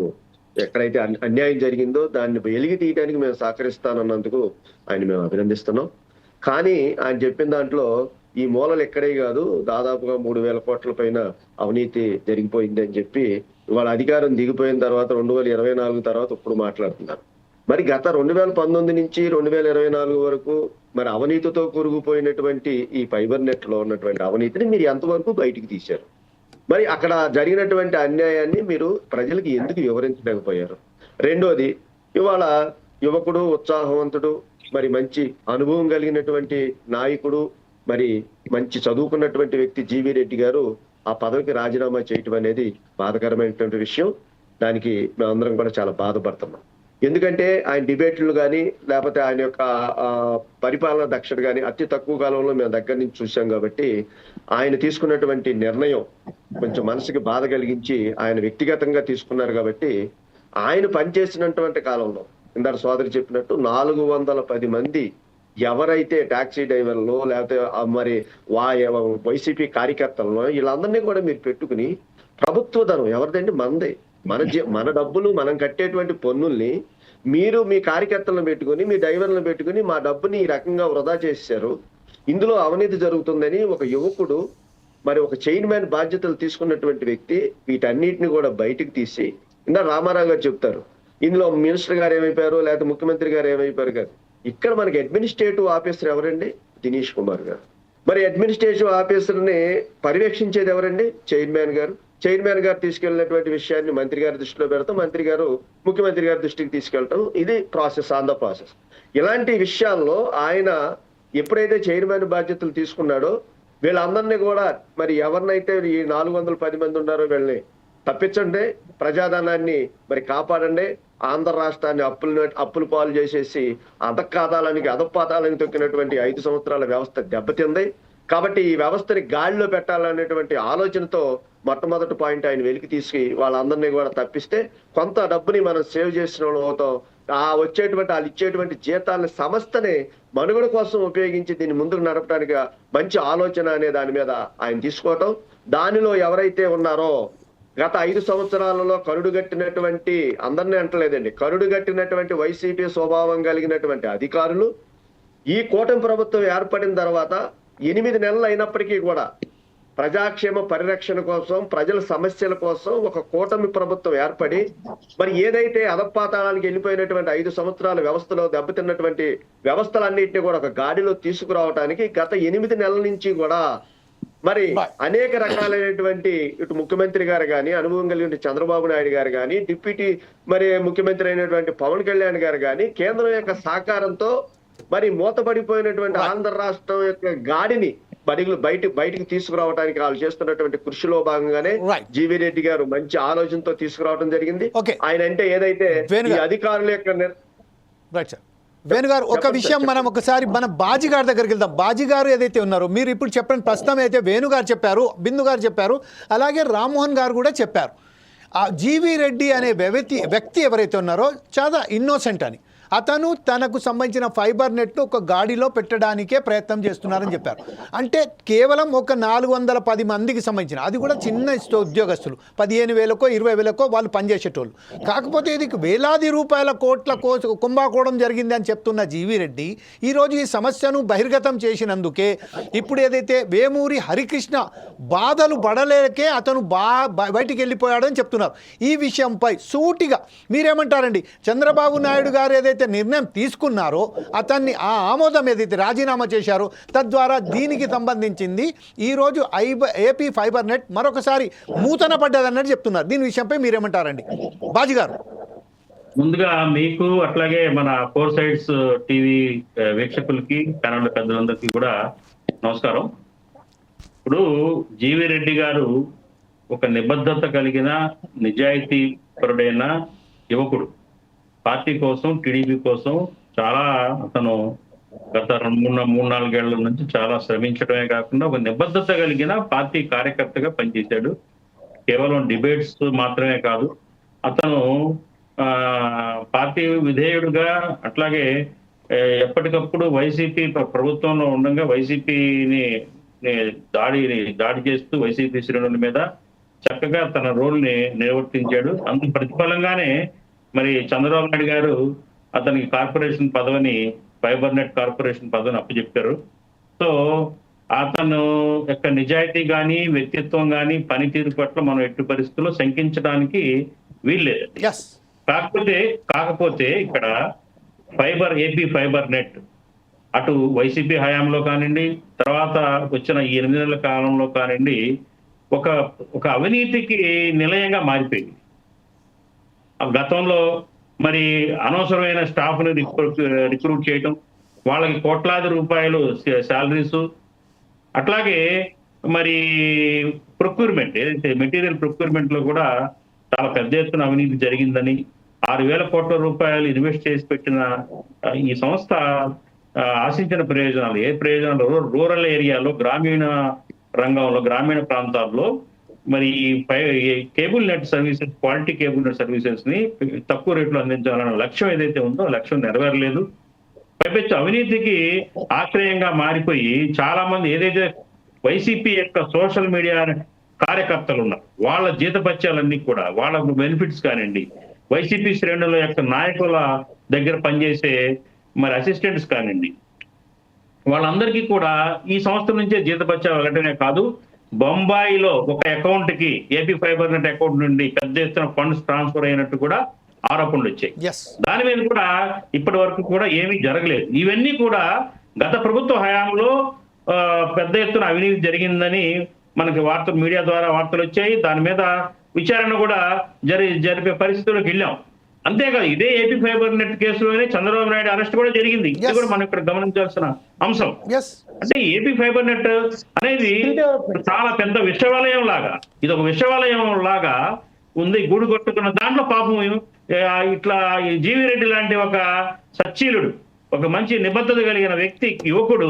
ఎక్కడైతే అన్యాయం జరిగిందో దాన్ని వెలిగి తీయడానికి మేము సహకరిస్తానన్నందుకు ఆయన మేము అభినందిస్తున్నాం. కానీ ఆయన చెప్పిన దాంట్లో ఈ మూలలు ఎక్కడే కాదు, దాదాపుగా 3,000 కోట్ల పైన అవినీతి జరిగిపోయింది అని చెప్పి వాళ్ళ అధికారం దిగిపోయిన తర్వాత 2024 తర్వాత ఇప్పుడు మాట్లాడుతున్నారు. మరి గత 2019 నుంచి 2024 వరకు మరి అవినీతితో కూరుకుపోయినటువంటి ఈ ఫైబర్ నెట్ లో ఉన్నటువంటి అవినీతిని మీరు ఎంతవరకు బయటికి తీశారు? మరి అక్కడ జరిగినటువంటి అన్యాయాన్ని మీరు ప్రజలకు ఎందుకు వివరించలేకపోయారు? రెండోది, ఇవాళ యువకుడు, ఉత్సాహవంతుడు, మరి మంచి అనుభవం కలిగినటువంటి నాయకుడు, మరి మంచి చదువుకున్నటువంటి వ్యక్తి జీవీ రెడ్డి గారు ఆ పదవికి రాజీనామా చేయటం అనేది బాధాకరమైనటువంటి విషయం. దానికి మేమందరం కూడా చాలా బాధపడుతున్నాం. ఎందుకంటే ఆయన డిబేట్లు కానీ లేకపోతే ఆయన యొక్క పరిపాలన దక్షత కానీ అతి తక్కువ కాలంలో మేము దగ్గర నుంచి చూసాం కాబట్టి ఆయన తీసుకున్నటువంటి నిర్ణయం కొంచెం మనసుకి బాధ కలిగించి ఆయన వ్యక్తిగతంగా తీసుకున్నారు. కాబట్టి ఆయన పనిచేసినటువంటి కాలంలో ఇందాక సోదరి చెప్పినట్టు 410 మంది ఎవరైతే టాక్సీ డ్రైవర్లు లేకపోతే మరి వైసీపీ కార్యకర్తలను వీళ్ళందరినీ కూడా మీరు పెట్టుకుని ప్రభుత్వ ధనం ఎవరిదండి? మనదే. మన డబ్బులు మనం కట్టేటువంటి పన్నుల్ని మీరు మీ కార్యకర్తలను పెట్టుకుని, మీ డ్రైవర్లను పెట్టుకుని మా డబ్బుని ఈ రకంగా వృధా చేశారు. ఇందులో అవినీతి జరుగుతుందని ఒక యువకుడు, మరి ఒక చైన్ మ్యాన్ బాధ్యతలు తీసుకున్నటువంటి వ్యక్తి వీటన్నిటిని కూడా బయటకు తీసి ఇంకా రామారావు గారు చెప్తారు ఇందులో మినిస్టర్ గారు ఏమైపోయారు లేకపోతే ముఖ్యమంత్రి గారు ఏమైపోయారు కాదు. ఇక్కడ మనకి అడ్మినిస్ట్రేటివ్ ఆఫీసర్ ఎవరండి? దినేష్ కుమార్ గారు. మరి అడ్మినిస్ట్రేటివ్ ఆఫీసర్ని పర్యవేక్షించేది ఎవరండి? చైర్మన్ గారు. చైర్మన్ గారు తీసుకెళ్ళినటువంటి విషయాన్ని మంత్రి గారి దృష్టిలో పెడతాం, మంత్రి గారు ముఖ్యమంత్రి గారి దృష్టికి తీసుకెళ్తాం. ఇది ప్రాసెస్, ఆన్ ద ప్రాసెస్. ఇలాంటి విషయాల్లో ఆయన ఎప్పుడైతే చైర్మన్ బాధ్యతలు తీసుకున్నాడో వీళ్ళందరినీ కూడా మరి ఎవరినైతే ఈ 410 మంది ఉన్నారో వీళ్ళని తప్పించండి, ప్రజాధనాన్ని మరి కాపాడండి, ఆంధ్ర రాష్ట్రాన్ని అప్పులు పాలు చేసేసి అధపాతాలని తొక్కినటువంటి 5 సంవత్సరాల వ్యవస్థ దెబ్బతింది. కాబట్టి ఈ వ్యవస్థని గాడిలో పెట్టాలనేటువంటి ఆలోచనతో మొట్టమొదటి పాయింట్ ఆయన వెలికి తీసి వాళ్ళందరినీ కూడా తప్పిస్తే కొంత డబ్బుని మనం సేవ్ చేసిన వాళ్ళు అవుతాం. వాళ్ళు ఇచ్చేటువంటి జీతాలని సంస్థని మనుగడ కోసం ఉపయోగించి దీన్ని ముందుకు నడపడానికి మంచి ఆలోచన అనే దాని మీద ఆయన తీసుకోవటం. దానిలో ఎవరైతే ఉన్నారో గత 5 సంవత్సరాలలో కరుడుగట్టినటువంటి, అందరినీ అంటలేదండి, కరుడుగట్టినటువంటి వైసీపీ స్వభావం కలిగినటువంటి అధికారులు ఈ కూటమి ప్రభుత్వం ఏర్పడిన తర్వాత 8 నెలలు అయినప్పటికీ కూడా ప్రజాక్షేమ పరిరక్షణ కోసం, ప్రజల సమస్యల కోసం ఒక కూటమి ప్రభుత్వం ఏర్పడి, మరి ఏదైతే అధపాతాళానికి వెళ్ళిపోయినటువంటి 5 సంవత్సరాల వ్యవస్థలో దెబ్బతిన్నటువంటి వ్యవస్థలన్నింటినీ కూడా ఒక గాడిలో తీసుకురావడానికి గత 8 నెలల నుంచి కూడా మరి అనేక రకాలైనటువంటి ఇటు ముఖ్యమంత్రి గారు కానీ, అనుభవం కలిగిన చంద్రబాబు నాయుడు గారు కానీ, డిప్యూటీ మరి ముఖ్యమంత్రి అయినటువంటి పవన్ కళ్యాణ్ గారు కానీ కేంద్రం యొక్క సహకారంతో మరి మూతపడిపోయినటువంటి ఆంధ్ర రాష్ట్రం యొక్క గాడిని బయటికి తీసుకురావడానికి వాళ్ళు చేస్తున్నటువంటి కృషిలో భాగంగానే జీవీ రెడ్డి గారు మంచి ఆలోచనతో తీసుకురావడం జరిగింది. ఆయన అంటే ఏదైతే ఈ అధికారుల యొక్క వేణుగారు, ఒక విషయం మనం ఒకసారి మన బాజీ గారి దగ్గరికి వెళ్దాం. బాజీ గారు ఏదైతే ఉన్నారో, మీరు ఇప్పుడు చెప్పిన ప్రస్తుతం అయితే వేణుగారు చెప్పారు, బిందు గారు చెప్పారు, అలాగే రామ్మోహన్ గారు కూడా చెప్పారు. ఆ జీవీ రెడ్డి అనే వ్యక్తి ఎవరైతే ఉన్నారో చాలా ఇన్నోసెంట్ అని, అతను తనకు సంబంధించిన ఫైబర్ నెట్ ఒక గాడిలో పెట్టడానికే ప్రయత్నం చేస్తున్నారని చెప్పారు. అంటే కేవలం ఒక 410 మందికి సంబంధించిన, అది కూడా చిన్న ఉద్యోగస్తులు, 15,000కో 20,000కో వాళ్ళు పనిచేసేటోళ్ళు. కాకపోతే ఇది వేలాది రూపాయల కోట్ల కుంభకోణం జరిగింది అని చెప్తున్న జీవీ రెడ్డి ఈరోజు ఈ సమస్యను బహిర్గతం చేసినందుకే ఇప్పుడు ఏదైతే వేమూరి హరికృష్ణ బాధలు పడలేకే అతను బయటికి వెళ్ళిపోయాడని చెప్తున్నారు. ఈ విషయంపై సూటిగా మీరేమంటారండి? చంద్రబాబు నాయుడు గారు ఏదైతే నిర్ణయం తీసుకున్నారో, అతన్ని ఆ ఆమోదం ఏదైతే రాజీనామా చేశారో, తద్వారా దీనికి సంబంధించింది ఈరోజు ఏపీ ఫైబర్ నెట్ మరొకసారి మూతన పడ్డదన్నట్టు చెప్తున్నారు. దీని విషయంపై మీరేమంటారండి బాజీ గారు? ముందుగా మీకు అట్లాగే మన 4 సైడ్స్ టీవీ వీక్షకులకి, ఛానల్ పెద్దలందరికీ కూడా నమస్కారం. ఇప్పుడు జీవీ రెడ్డి గారు ఒక నిబద్ధత కలిగిన నిజాయితీ పరుడైన యువకుడు. పార్టీ కోసం, టీడీపీ కోసం చాలా అతను గత 3-4 ఏళ్ల నుంచి చాలా శ్రమించడమే కాకుండా ఒక నిబద్ధత కలిగిన పార్టీ కార్యకర్తగా పనిచేశాడు. కేవలం డిబేట్స్ మాత్రమే కాదు, అతను పార్టీ విధేయుడుగా, అట్లాగే ఎప్పటికప్పుడు వైసీపీ ప్రభుత్వంలో ఉండగా వైసీపీని దాడి చేస్తూ వైసీపీ శ్రేణుల మీద చక్కగా తన రోల్ ని నిర్వర్తించాడు. అందుకు ప్రతిఫలంగానే మరి చంద్రబాబు నాయుడు గారు అతనికి కార్పొరేషన్ పదవిని, ఫైబర్ నెట్ కార్పొరేషన్ పదవిని అప్పచెప్పారు. సో అతను యొక్క నిజాయితీ కానీ, వ్యక్తిత్వం కానీ, పనితీరు పట్ల మనం ఎట్టి పరిస్థితుల్లో శంకించడానికి వీల్లేదు. కాకపోతే ఇక్కడ ఏపీ ఫైబర్ నెట్ అటు వైసీపీ హయాంలో కానివ్వండి, తర్వాత వచ్చిన ఈ 8 నెలల కాలంలో కానివ్వండి, ఒక అవినీతికి నిలయంగా మారిపోయింది. గతంలో మరి అనవసరమైన స్టాఫ్ ని రిక్రూట్ చేయటం, వాళ్ళకి కోట్లాది రూపాయలు శాలరీస్, అట్లాగే మరి ప్రొక్యూర్మెంట్, ఏదైతే మెటీరియల్ ప్రొక్యూర్మెంట్ లో కూడా చాలా పెద్ద ఎత్తున అవినీతి జరిగిందని, 6,000 కోట్ల రూపాయలు ఇన్వెస్ట్ చేసి పెట్టిన ఈ సంస్థ ఆశించిన ప్రయోజనాలు, ఏ ప్రయోజనాలు రూరల్ ఏరియాలో, గ్రామీణ రంగంలో, గ్రామీణ ప్రాంతాల్లో మరి cable net services, quality cable net services ని తక్కువ రేట్లో అందించాలన్న లక్ష్యం ఏదైతే ఉందో ఆ లక్ష్యం నెరవేరలేదు. పైపెచ్చు అవినీతికి ఆశ్రయంగా మారిపోయి చాలా మంది ఏదైతే వైసీపీ యొక్క సోషల్ మీడియా కార్యకర్తలు ఉన్నారు, వాళ్ళ జీతభత్యాలన్నీ కూడా, వాళ్ళ బెనిఫిట్స్ కానివ్వండి, వైసీపీ శ్రేణుల యొక్క నాయకుల దగ్గర పనిచేసే మరి అసిస్టెంట్స్ కానివ్వండి, వాళ్ళందరికీ కూడా ఈ సంస్థ నుంచే జీతభత్యాలు వెళ్ళటమే కాదు, బొంబాయిలో ఒక అకౌంట్ కి, ఏపీ ఫైబర్ నెట్ అకౌంట్ నుండి పెద్ద ఎత్తున ఫండ్స్ ట్రాన్స్ఫర్ అయినట్టు కూడా ఆరోపణలు వచ్చాయి. దాని మీద కూడా ఇప్పటి వరకు కూడా ఏమీ జరగలేదు. ఇవన్నీ కూడా గత ప్రభుత్వ హయాంలో పెద్ద ఎత్తున అవినీతి జరిగిందని మనకి మీడియా ద్వారా వార్తలు వచ్చాయి. దాని మీద విచారణ కూడా జరిపే పరిస్థితుల్లోకి వెళ్ళాం. అంతేకాదు, ఇదే ఏపీ ఫైబర్ నెట్ కేసులోనే చంద్రబాబు నాయుడు అరెస్ట్ కూడా జరిగింది. ఇది కూడా మనం ఇక్కడ గమనించాల్సిన అంశం. అంటే ఏపీ ఫైబర్ నెట్ అనేది చాలా పెద్ద విషవాలయం లాగా, ఇది ఒక విషవాలయం లాగా ఉంది, గూడు కొట్టుకున్న దాంట్లో పాపం ఇట్లా జీవీ రెడ్డి లాంటి ఒక సచ్చీలుడు, ఒక మంచి నిబద్ధత కలిగిన వ్యక్తి, యువకుడు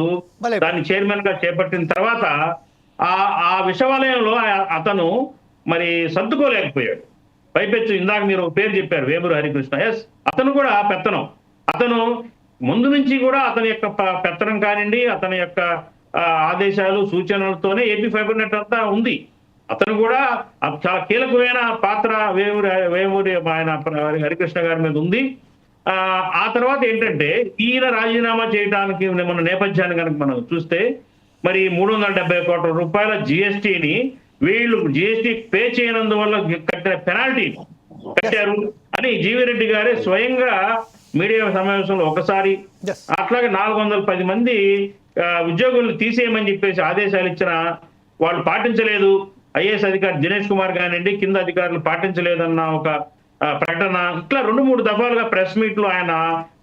దాన్ని చైర్మన్ గా చేపట్టిన తర్వాత ఆ విషవాలయంలో అతను మరి సర్దుకోలేకపోయాడు. పైపెచ్చు ఇందాక మీరు పేరు చెప్పారు, వేమూరి హరికృష్ణ. ఎస్, అతను కూడా పెత్తనం. అతను ముందు నుంచి కూడా అతని యొక్క పెత్తనం కానివ్వండి, అతని యొక్క ఆదేశాలు, సూచనలతోనే ఏపీ ఫైబర్ నెట్ అంతా ఉంది. అతను కూడా చాలా కీలకమైన పాత్ర వేమూరి ఆయన హరికృష్ణ గారి మీద ఉంది. ఆ తర్వాత ఏంటంటే ఈయన రాజీనామా చేయడానికి మన నేపథ్యాన్ని కనుక మనం చూస్తే, మరి 370 కోట్ల రూపాయల జిఎస్టిని వీళ్ళు జిఎస్టి పే చేయనందువల్ల కట్టిన పెనాల్టీ కట్టారు అని జీవిరెడ్డి గారే స్వయంగా మీడియా సమావేశంలో ఒకసారి, Yes. అట్లాగే 410 మంది ఉద్యోగులను తీసేయమని చెప్పేసి ఆదేశాలు ఇచ్చిన వాళ్ళు పాటించలేదు. ఐఏఎస్ అధికారి దినేష్ కుమార్ కానివ్వండి, కింద అధికారులు పాటించలేదన్న ఒక ప్రకటన, ఇట్లా 2-3 దఫాలుగా ప్రెస్ మీట్ లో ఆయన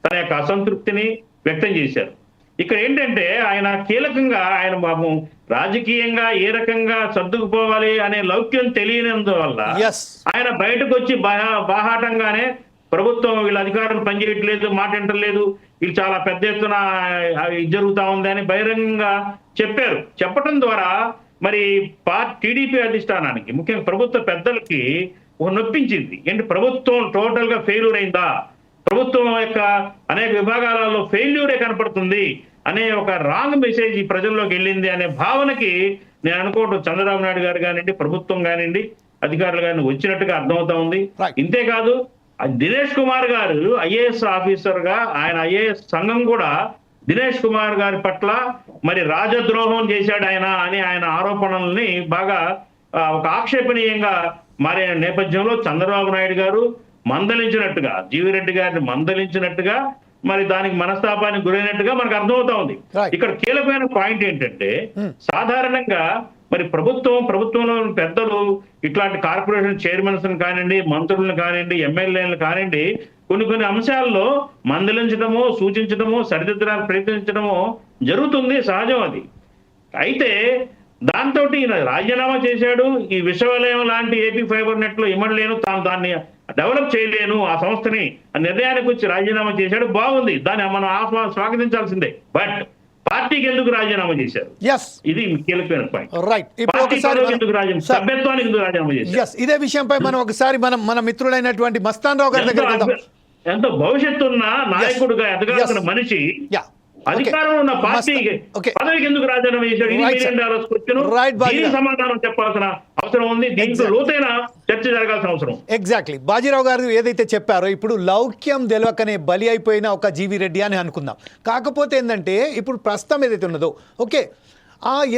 తన యొక్క అసంతృప్తిని వ్యక్తం చేశారు. ఇక్కడ ఏంటంటే ఆయన కీలకంగా ఆయన బాబు రాజకీయంగా ఏ రకంగా సర్దుకుపోవాలి అనే లౌక్యం తెలియనందువల్ల Yes. ఆయన బయటకు వచ్చి బాహాటంగానే ప్రభుత్వం వీళ్ళ అధికారులు పనిచేయట్లేదు, మాట వింటలేదు, వీళ్ళు చాలా పెద్ద ఎత్తున ఇది జరుగుతా ఉంది అని బహిరంగంగా చెప్పారు. చెప్పడం ద్వారా మరి టీడీపీ అధిష్టానానికి, ముఖ్యంగా ప్రభుత్వ పెద్దలకి నొప్పించింది. ఏంటి, ప్రభుత్వం టోటల్ గా ఫెయిల్యూర్ అయిందా, ప్రభుత్వం యొక్క అనేక విభాగాలలో ఫెయిల్యూరే కనపడుతుంది అనే ఒక రాంగ్ మెసేజ్ ఈ ప్రజల్లోకి వెళ్ళింది అనే భావనకి నేను అనుకోవటం చంద్రబాబు నాయుడు గారు కానివ్వండి, ప్రభుత్వం కానివ్వండి, అధికారులు కానీ వచ్చినట్టుగా అర్థమవుతా ఉంది. Right. ఇంతేకాదు దినేష్ కుమార్ గారు ఐఏఎస్ ఆఫీసర్ గా, ఆయన ఐఏఎస్ సంఘం కూడా దినేష్ కుమార్ గారి పట్ల మరి రాజద్రోహం చేశాడు ఆయన అని ఆయన ఆరోపణల్ని బాగా ఒక ఆక్షేపణీయంగా మారిన నేపథ్యంలో చంద్రబాబు నాయుడు గారు మందలించినట్టుగా, జీవిరెడ్డి గారిని మందలించినట్టుగా, మరి దానికి మనస్తాపానికి గురైనట్టుగా మనకు అర్థమవుతా ఉంది. Right. ఇక్కడ కీలకమైన పాయింట్ ఏంటంటే సాధారణంగా మరి ప్రభుత్వంలో పెద్దలు ఇట్లాంటి కార్పొరేషన్ చైర్మన్స్ కానివ్వండి, మంత్రులను కానివ్వండి, ఎమ్మెల్యేలను కానివ్వండి, కొన్ని అంశాల్లో మందలించడమో, సూచించడమో, సరిదిద్దడానికి ప్రయత్నించడమో జరుగుతుంది, సహజం అది. అయితే దాంతో ఈయన రాజీనామా చేశాడు. ఈ విశ్వవిద్యాలయం లాంటి ఏపీ ఫైబర్ నెట్ లో ఇమ్మడలేను, తాను దాన్ని డెవలప్ చేయలేను ఆ సంస్థని నిర్ణయానికి వచ్చి రాజీనామా చేశాడు. బాగుంది, దాన్ని మనం స్వాగతించాల్సిందే. బట్ పార్టీకి ఎందుకు రాజీనామా చేశారు? Yes. ఇది కీలకమైన పాయింట్. రైట్. ఇప్పుడు పార్టీ ఒకసారి పదవికి ఎందుకు రాజీనామా, సభ్యత్వానికి ఎందుకు రాజీనామా చేశారు? Yes. ఇదే విషయంపై మనం ఒకసారి మన మిత్రుడైనటువంటి మస్తాన్ రావు గారి దగ్గరికి వెళ్దాం. ఎంతో భవిష్యత్తు ఉన్న నాయకుడుగా ఎదగాల్సిన Yes. మనిషి Yeah. అధికారంలో ఉన్న పార్టీకి Okay. పదవికి ఎందుకు రాజీనామా చేశాడు? ఇది Right, sir. $1 question. Right, Baji దీనికి గారు. సమాధానం చెప్పాల్సిన అవసరం ఉంది. దీంట్లో Exactly. లోతైన చర్చ జరగాల్సిన అవసరం. ఎగ్జాక్ట్లీ. బాజీరావు గారు ఏదైతే చెప్పారో, ఇప్పుడు లౌక్యం తెలియకనే బలి అయిపోయిన ఒక జీవి రెడ్డి అని అనుకుందాం. కాకపోతే ఏంటంటే ఇప్పుడు ప్రస్తుతం ఏదైతే ఉన్నదో, ఓకే,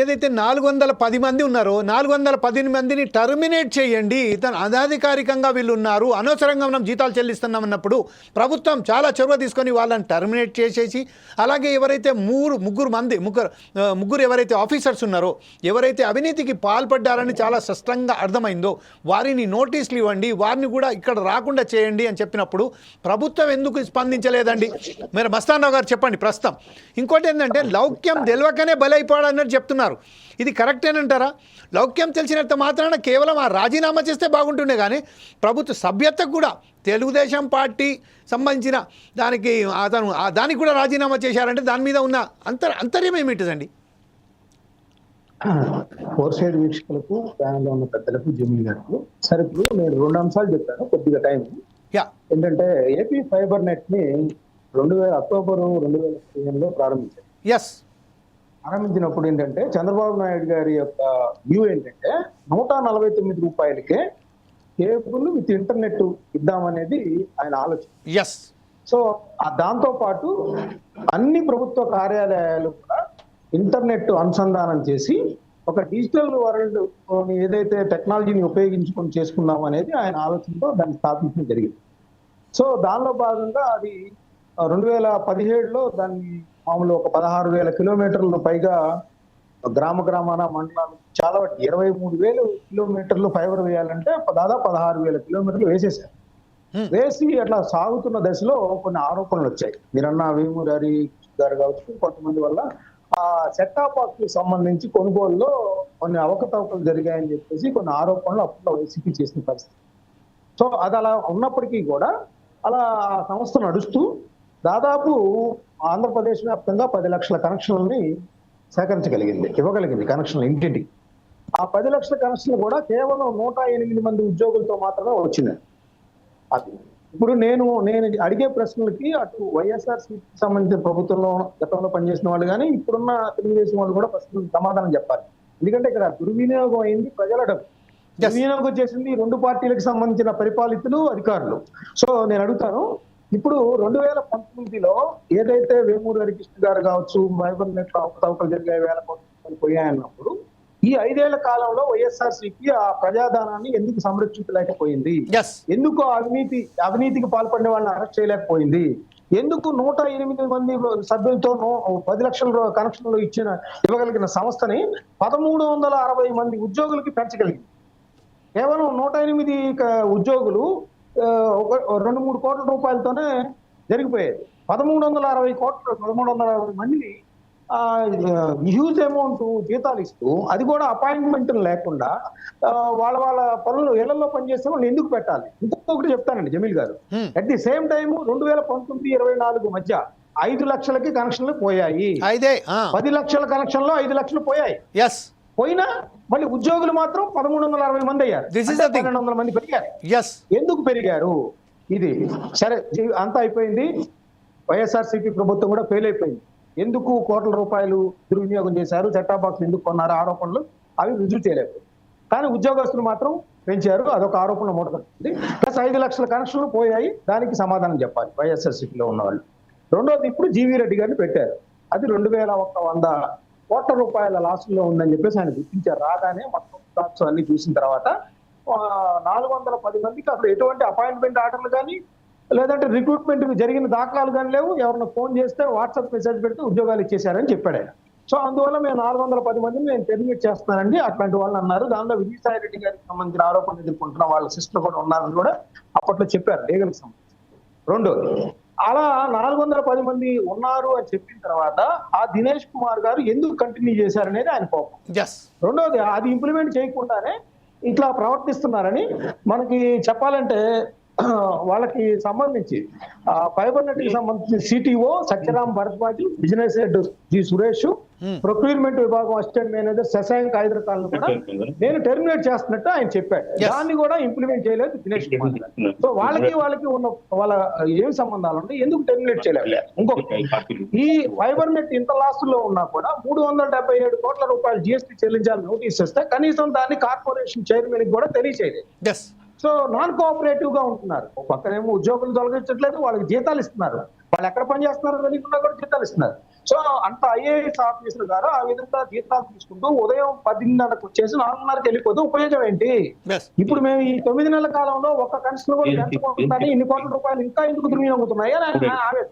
ఏదైతే 410 మంది ఉన్నారో 410 మందిని టర్మినేట్ చేయండి, అనాధికారికంగా వీళ్ళు ఉన్నారు, అనవసరంగా మనం జీతాలు చెల్లిస్తున్నాం అన్నప్పుడు ప్రభుత్వం చాలా చొరవ తీసుకొని వాళ్ళని టర్మినేట్ చేసేసి, అలాగే ఎవరైతే ముగ్గురు ఎవరైతే ఆఫీసర్స్ ఉన్నారో, ఎవరైతే అవినీతికి పాల్పడ్డారని చాలా స్పష్టంగా అర్థమైందో వారిని నోటీసులు ఇవ్వండి, వారిని కూడా ఇక్కడ రాకుండా చేయండి అని చెప్పినప్పుడు ప్రభుత్వం ఎందుకు స్పందించలేదండి? మీరు మస్తాన్ రావు గారు చెప్పండి ప్రస్తుతం. ఇంకోటి ఏంటంటే లౌక్యం తెలియకనే బలైపోయాడన్నట్టు చెప్తున్నారు. ఇది కరెక్టేనంటారా? లౌక్యం తెలిసినంత మాత్రాన కేవలం ఆ రాజీనామా చేస్తే బాగుంటుండే, కానీ ప్రభుత్వ సభ్యతకు కూడా తెలుగుదేశం పార్టీ సంబంధించిన దానికి కూడా రాజీనామా చేశారంటే దాని మీద ఉన్న అంతర్యం ఏమిటిదండి? ఫోర్ సైడ్ వీక్షకులకు, ప్యానల్లో ఉన్న పెద్దలకు, జమీల్ గారికి సరే, ఇప్పుడు నేను 2 అంశాలు చెప్పాను, కొద్దిగా టైం. ఏంటంటే ఏపీ ఫైబర్ నెట్ ని అక్టోబర్ 2015లో ప్రారంభించారు. ఎస్. ప్రారంభించినప్పుడు ఏంటంటే చంద్రబాబు నాయుడు గారి యొక్క వ్యూ ఏంటంటే 149 రూపాయలకే కేబుల్ విత్ ఇంటర్నెట్ ఇద్దామనేది ఆయన ఆలోచన. ఎస్. సో దాంతో పాటు అన్ని ప్రభుత్వ కార్యాలయాలు కూడా ఇంటర్నెట్ అనుసంధానం చేసి ఒక డిజిటల్ వరల్డ్ ఏదైతే టెక్నాలజీని ఉపయోగించుకొని చేసుకున్నాం అనేది ఆయన ఆలోచనతో దాన్ని స్థాపించడం జరిగింది. సో దానిలో భాగంగా అది 2017లో దాన్ని మామూలు ఒక 16,000 కిలోమీటర్లు పైగా గ్రామాన మండలాలు చాలా 23,000 కిలోమీటర్లు ఫైబర్ వేయాలంటే దాదాపు 16,000 కిలోమీటర్లు వేసేసారు. వేసి అట్లా సాగుతున్న దశలో కొన్ని ఆరోపణలు వచ్చాయి. మీరన్న వేమూరి హరి గారు కావచ్చు, కొంతమంది వల్ల ఆ సెటాప్ బాక్స్ కి సంబంధించి కొనుగోలులో కొన్ని అవకతవకలు జరిగాయని చెప్పేసి కొన్ని ఆరోపణలు అప్పుడు వైసీపీ చేసిన పరిస్థితి. సో అది అలా ఉన్నప్పటికీ కూడా అలా ఆ సంస్థ నడుస్తూ దాదాపు ఆంధ్రప్రదేశ్ వ్యాప్తంగా 10 లక్షల కనెక్షన్లని ఇవ్వగలిగింది కనెక్షన్లు ఇంటింటికి. ఆ 10 లక్షల కనెక్షన్లు కూడా కేవలం 108 మంది ఉద్యోగులతో మాత్రమే వచ్చింది. అది ఇప్పుడు నేను అడిగే ప్రశ్నలకి అటు వైఎస్ఆర్సీపీకి సంబంధించిన ప్రభుత్వంలో గతంలో పనిచేసిన వాళ్ళు కానీ ఇప్పుడున్న తెలుగుదేశం వాళ్ళు కూడా ప్రశ్నలకు సమాధానం చెప్పాలి. ఎందుకంటే ఇక్కడ దుర్వినియోగం అయింది ప్రజల డబ్బు. దుర్వినియోగం చేసింది 2 పార్టీలకు సంబంధించిన పరిపాలితులు, అధికారులు. సో నేను అడుగుతాను, ఇప్పుడు 2019లో ఏదైతే వేమూరి హరికృష్ణ గారు కావచ్చు, ఫైబర్ నెట్ అవకతవకలు జరిగాయి, 1,000 కోట్ల రూపాయలు పోయాయన్నప్పుడు ఈ 5 ఏళ్ల కాలంలో వైఎస్ఆర్సీపీ ఆ ప్రజాధనాన్ని ఎందుకు సంరక్షించలేకపోయింది? Yes. ఎందుకు అవినీతికి పాల్పడిన వాళ్ళని అరెస్ట్ చేయలేకపోయింది? ఎందుకు 108 మంది సభ్యులతో 10 లక్షల కనెక్షన్లు ఇవ్వగలిగిన సంస్థని 1360 మంది ఉద్యోగులకి పెంచగలిగింది? కేవలం 108 ఉద్యోగులు 2-3 కోట్ల రూపాయలతోనే జరిగిపోయేది. 1360 మందిని హ్యూజ్ అమౌంట్ జీతాలు ఇస్తూ, అది కూడా అపాయింట్మెంట్ లేకుండా వాళ్ళ పనులు ఇళ్లలో పనిచేస్తే వాళ్ళు ఎందుకు పెట్టాలి? ఇంకొకటి చెప్తానండి జమీల్ గారు, అట్ ది సేమ్ టైం 2019-24 మధ్య 5 లక్షలకి కనెక్షన్లు పోయాయి. 10 లక్షల కనెక్షన్లో 5 లక్షలు పోయాయి. పోయినా మళ్ళీ ఉద్యోగులు మాత్రం 1360 మంది అయ్యారు. 1200 మంది పెరిగారు. ఎందుకు పెరిగారు? ఇది సరే, అంతా అయిపోయింది. వైఎస్ఆర్సీపీ ప్రభుత్వం కూడా ఫెయిల్ అయిపోయింది. ఎందుకు కోట్ల రూపాయలు దుర్వినియోగం చేశారు, సెటాప్ బాక్స్ ఎందుకు కొన్నారు, ఆరోపణలు అవి రుజువు చేయలేదు. కానీ ఉద్యోగస్తులు మాత్రం పెంచారు, అదొక ఆరోపణ మూటకట్టింది. ప్లస్ 5 లక్షల కనెక్షన్లు పోయాయి, దానికి సమాధానం చెప్పాలి వైఎస్ఆర్సీపీలో ఉన్న వాళ్ళు. రెండోది, ఇప్పుడు జీవీ రెడ్డి గారిని పెట్టారు. అది 2100 కోట్ల రూపాయల లాసుల్లో ఉందని చెప్పేసి ఆయన గుర్తించారు. రాగానే మొత్తం డాక్స్ అన్ని చూసిన తర్వాత 410 మందికి అసలు ఎటువంటి అపాయింట్మెంట్ ఆర్డర్లు కానీ లేదంటే రిక్రూట్మెంట్ జరిగిన దాఖలాలు కానీ లేవు. ఎవరైనా ఫోన్ చేస్తే వాట్సాప్ మెసేజ్ పెడితే ఉద్యోగాలు ఇచ్చేశారని చెప్పాడు ఆయన. సో అందువల్ల మేము 410 మందిని నేను టెర్మినేట్ చేస్తున్నానండి అట్లాంటి వాళ్ళు అన్నారు. దానిలో విజయసాయి రెడ్డి గారికి సంబంధించిన ఆరోపణలు ఎదుర్కొంటున్న వాళ్ళ సిస్టర్ కూడా ఉన్నారని కూడా అప్పట్లో చెప్పారు లీగల్కి సంబంధించి. రెండోది, అలా 410 మంది ఉన్నారు అని చెప్పిన తర్వాత ఆ దినేష్ కుమార్ గారు ఎందుకు కంటిన్యూ చేశారనేది ఆయన కోపం. రెండోది, అది ఇంప్లిమెంట్ చేయకుండానే ఇట్లా ప్రవర్తిస్తున్నారని మనకి చెప్పాలంటే వాళ్ళకి సంబంధించి ఫైబర్ నెట్ కి సంబంధించి CTO Satyaram Bharadwaj, business head G Suresh, procurement విభాగం అసిస్టెంట్ మేనేజర్ శశాంక్ హైదరాబాద్ కూడా నేను టెర్మినేట్ చేస్తున్నట్టు ఆయన చెప్పాడు. దాన్ని కూడా ఇంప్లిమెంట్ చేయలేదు దినేష్ కుమార్ గారు. సో వాళ్ళకి ఉన్న వాళ్ళ ఏం సంబంధాలు ఉంటాయి, ఎందుకు టెర్మినేట్ చేయలేదు? ఇంకొకటి, ఈ ఫైబర్ నెట్ ఇంత లాస్ట్లో ఉన్నా కూడా 377 కోట్ల రూపాయలు జిఎస్టీ చెల్లించాలని నోటీస్ ఇస్తే కనీసం దాన్ని కార్పొరేషన్ చైర్మన్ కి కూడా తెలియచేయలేదు. సో నాన్ కోఆపరేటివ్ గా ఉంటున్నారు. పక్కనేమో ఉద్యోగులు తొలగించట్లేదు, వాళ్ళకి జీతాలు ఇస్తున్నారు. వాళ్ళు ఎక్కడ పని చేస్తున్నారో తెలియకుండా కూడా జీతాలు ఇస్తున్నారు. సో అంత ఐఏఎస్ ఆఫీసర్ గారు ఆ విధంగా జీతాలు తీసుకుంటూ ఉదయం 10:30కు వచ్చేసి 4:30కి వెళ్ళిపోతే ఉపయోగం ఏంటి? ఇప్పుడు మేము ఈ 9 నెలల కాలంలో ఒక్క కనెక్షన్ కూడా పెంచుకుంటాను, ఇన్ని కోట్ల రూపాయలు ఇంకా ఎందుకు దుర్వినియోగవుతున్నాయి అని ఆవేదన.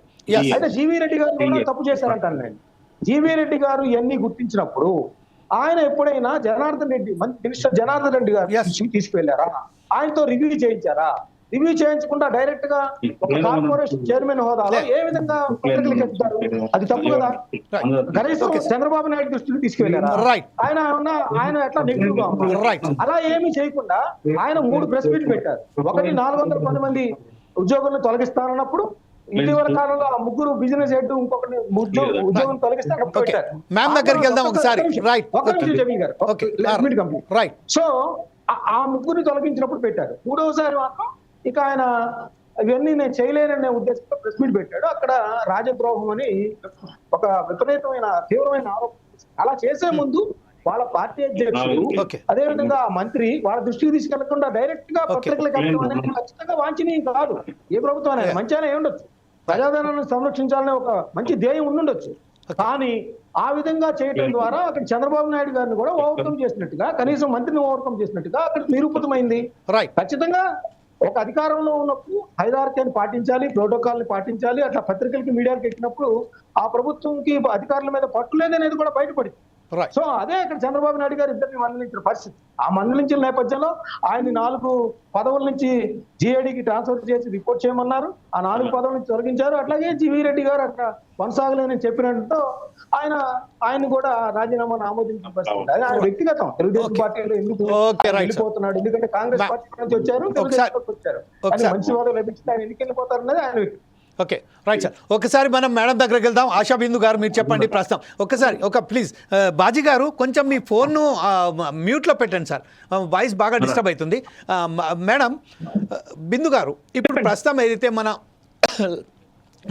అయితే జీవీ రెడ్డి గారు కూడా తప్పు చేశారంటాను నేను. జీవీ రెడ్డి గారు ఇవన్నీ గుర్తించినప్పుడు ఆయన ఎప్పుడైనా జనార్దన్ రెడ్డి మినిస్టర్ జనార్దన్ రెడ్డి గారు తీసుకువెళ్లారా? ఆయనతో రివ్యూ చేయించారా? రివ్యూ చేయించకుండా డైరెక్ట్ గా ఒక కార్పొరేషన్ చైర్మన్ హోదాలో ఏ విధంగా పత్రికలకు చెప్తారు? అది తప్పు కదా. కనీసం చంద్రబాబు నాయుడు దృష్టికి తీసుకువెళ్లారా? ఆయన ఎట్లా నెగిటివ్ గా ఉన్నారు? అలా ఏమీ చేయకుండా ఆయన 3 ప్రెస్ మీట్ పెట్టారు. ఒకటి 410 మంది ఉద్యోగులను తొలగిస్తానన్నప్పుడు, ఇటీవల కాలంలో ఆ 3 బిజినెస్ హెడ్ ఇంకొకటి ఉద్యోగం తొలగిస్తానప్పుడు పెట్టారు. సో ఆ 3 తొలగించినప్పుడు పెట్టారు. 3వసారి మాత్రం ఇక ఆయన ఇవన్నీ నేను చేయలేననే ఉద్దేశంతో ప్రెస్ మీట్ పెట్టాడు. అక్కడ రాజద్రోహం అని ఒక విపరీతమైన తీవ్రమైన ఆరోపణ. అలా చేసే ముందు వాళ్ళ పార్టీ అధ్యక్షుడు అదేవిధంగా మంత్రి వాళ్ళ దృష్టికి తీసుకెళ్లకుండా డైరెక్ట్ గా పత్రికలకు వెళ్ళడం అనేది ఖచ్చితంగా వాంఛనీయం కాదు. ఏ ప్రభుత్వం అనేది మంచిగానే ఉండొచ్చు, ప్రజాధనాన్ని సంరక్షించాలనే ఒక మంచి ధ్యేయం ఉండుండొచ్చు. కానీ ఆ విధంగా చేయడం ద్వారా అక్కడ చంద్రబాబు నాయుడు గారిని కూడా ఓవర్కమ్ చేసినట్టుగా, కనీసం మంత్రిని ఓవర్కమ్ చేసినట్టుగా అక్కడ నిరూపితమైంది. ఖచ్చితంగా ఒక అధికారంలో ఉన్నప్పుడు హైరార్కీని పాటించాలి, ప్రోటోకాల్ ని పాటించాలి. అట్లా పత్రికలకి మీడియాకి ఎక్కినప్పుడు ఆ ప్రభుత్వంకి అధికారుల మీద పట్టు లేదనేది కూడా బయటపడింది. సో అదే ఇక్కడ చంద్రబాబు నాయుడు గారు ఇద్దరిని మందలించిన పరిస్థితి. ఆ మందలించిన నేపథ్యంలో ఆయన 4 పదవుల నుంచి జిఐడికి ట్రాన్స్ఫర్ చేసి రిపోర్ట్ చేయమన్నారు. ఆ 4 పదవుల నుంచి తొలగించారు. అట్లాగే జీవీ రెడ్డి గారు అక్కడ కొనసాగలేని చెప్పినట్టు ఆయన కూడా రాజీనామాను ఆమోదించిన పరిస్థితి. అది ఆయన వ్యక్తిగతం. తెలుగుదేశం పార్టీలో ఎందుకు వెళ్ళిపోతున్నాడు? ఎందుకంటే కాంగ్రెస్ పార్టీ నుంచి వచ్చారు, తెలుగుదేశంలోకి వచ్చారు. మంచి పదవి లభించింది, ఆయన ఎందుకు వెళ్ళిపోతారు అనేది ఆయన వ్యక్తి. Okay, right sir. ఒకసారి మనం మేడం దగ్గరికి వెళ్దాం. ఆశా బిందు గారు మీరు చెప్పండి ప్రస్తుతం. ఒకసారి ప్లీజ్ బాజీ గారు కొంచెం మీ ఫోన్ను మ్యూట్లో పెట్టండి సార్, వాయిస్ బాగా డిస్టర్బ్ అవుతుంది. మేడం బిందు గారు, ఇప్పుడు ప్రస్తుతం ఏదైతే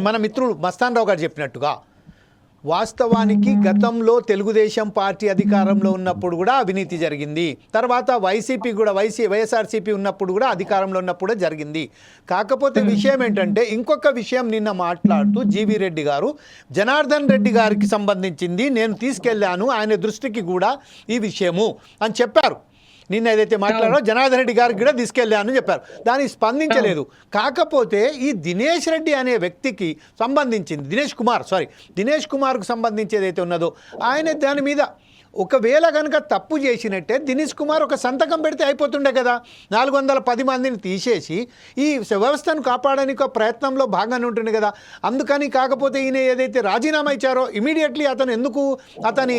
మన మిత్రులు మస్తాన్ రావు గారు చెప్పినట్టుగా వాస్తవానికి గతంలో తెలుగుదేశం పార్టీ అధికారంలో ఉన్నప్పుడు కూడా అవినీతి జరిగింది. తర్వాత వైసీపీ కూడా వైఎస్ఆర్సీపీ ఉన్నప్పుడు కూడా అధికారంలో ఉన్నప్పుడు జరిగింది. కాకపోతే విషయం ఏంటంటే ఇంకొక విషయం నిన్న మాట్లాడుతూ జీవీ రెడ్డి గారు జనార్దన్ రెడ్డి గారికి సంబంధించింది నేను తీసుకెళ్లాను ఆయన దృష్టికి కూడా ఈ విషయము అని చెప్పారు. నిన్న ఏదైతే మాట్లాడారో జనార్దన్ రెడ్డి గారికి కూడా తీసుకెళ్ళాను చెప్పారు. దానికి స్పందించలేదు. కాకపోతే ఈ దినేష్ రెడ్డి అనే వ్యక్తికి సంబంధించింది దినేష్ కుమార్కు సంబంధించి ఏదైతే ఉన్నదో ఆయన దాని మీద ఒకవేళ కనుక తప్పు చేసినట్టే దినేష్ కుమార్ ఒక సంతకం పెడితే అయిపోతుండే కదా. 410 మందిని తీసేసి ఈ వ్యవస్థను కాపాడడానికి ఒక ప్రయత్నంలో భాగంగా ఉంటుంది కదా. అందుకని కాకపోతే ఈయన ఏదైతే రాజీనామా ఇచ్చారో ఇమీడియట్లీ అతను ఎందుకు అతని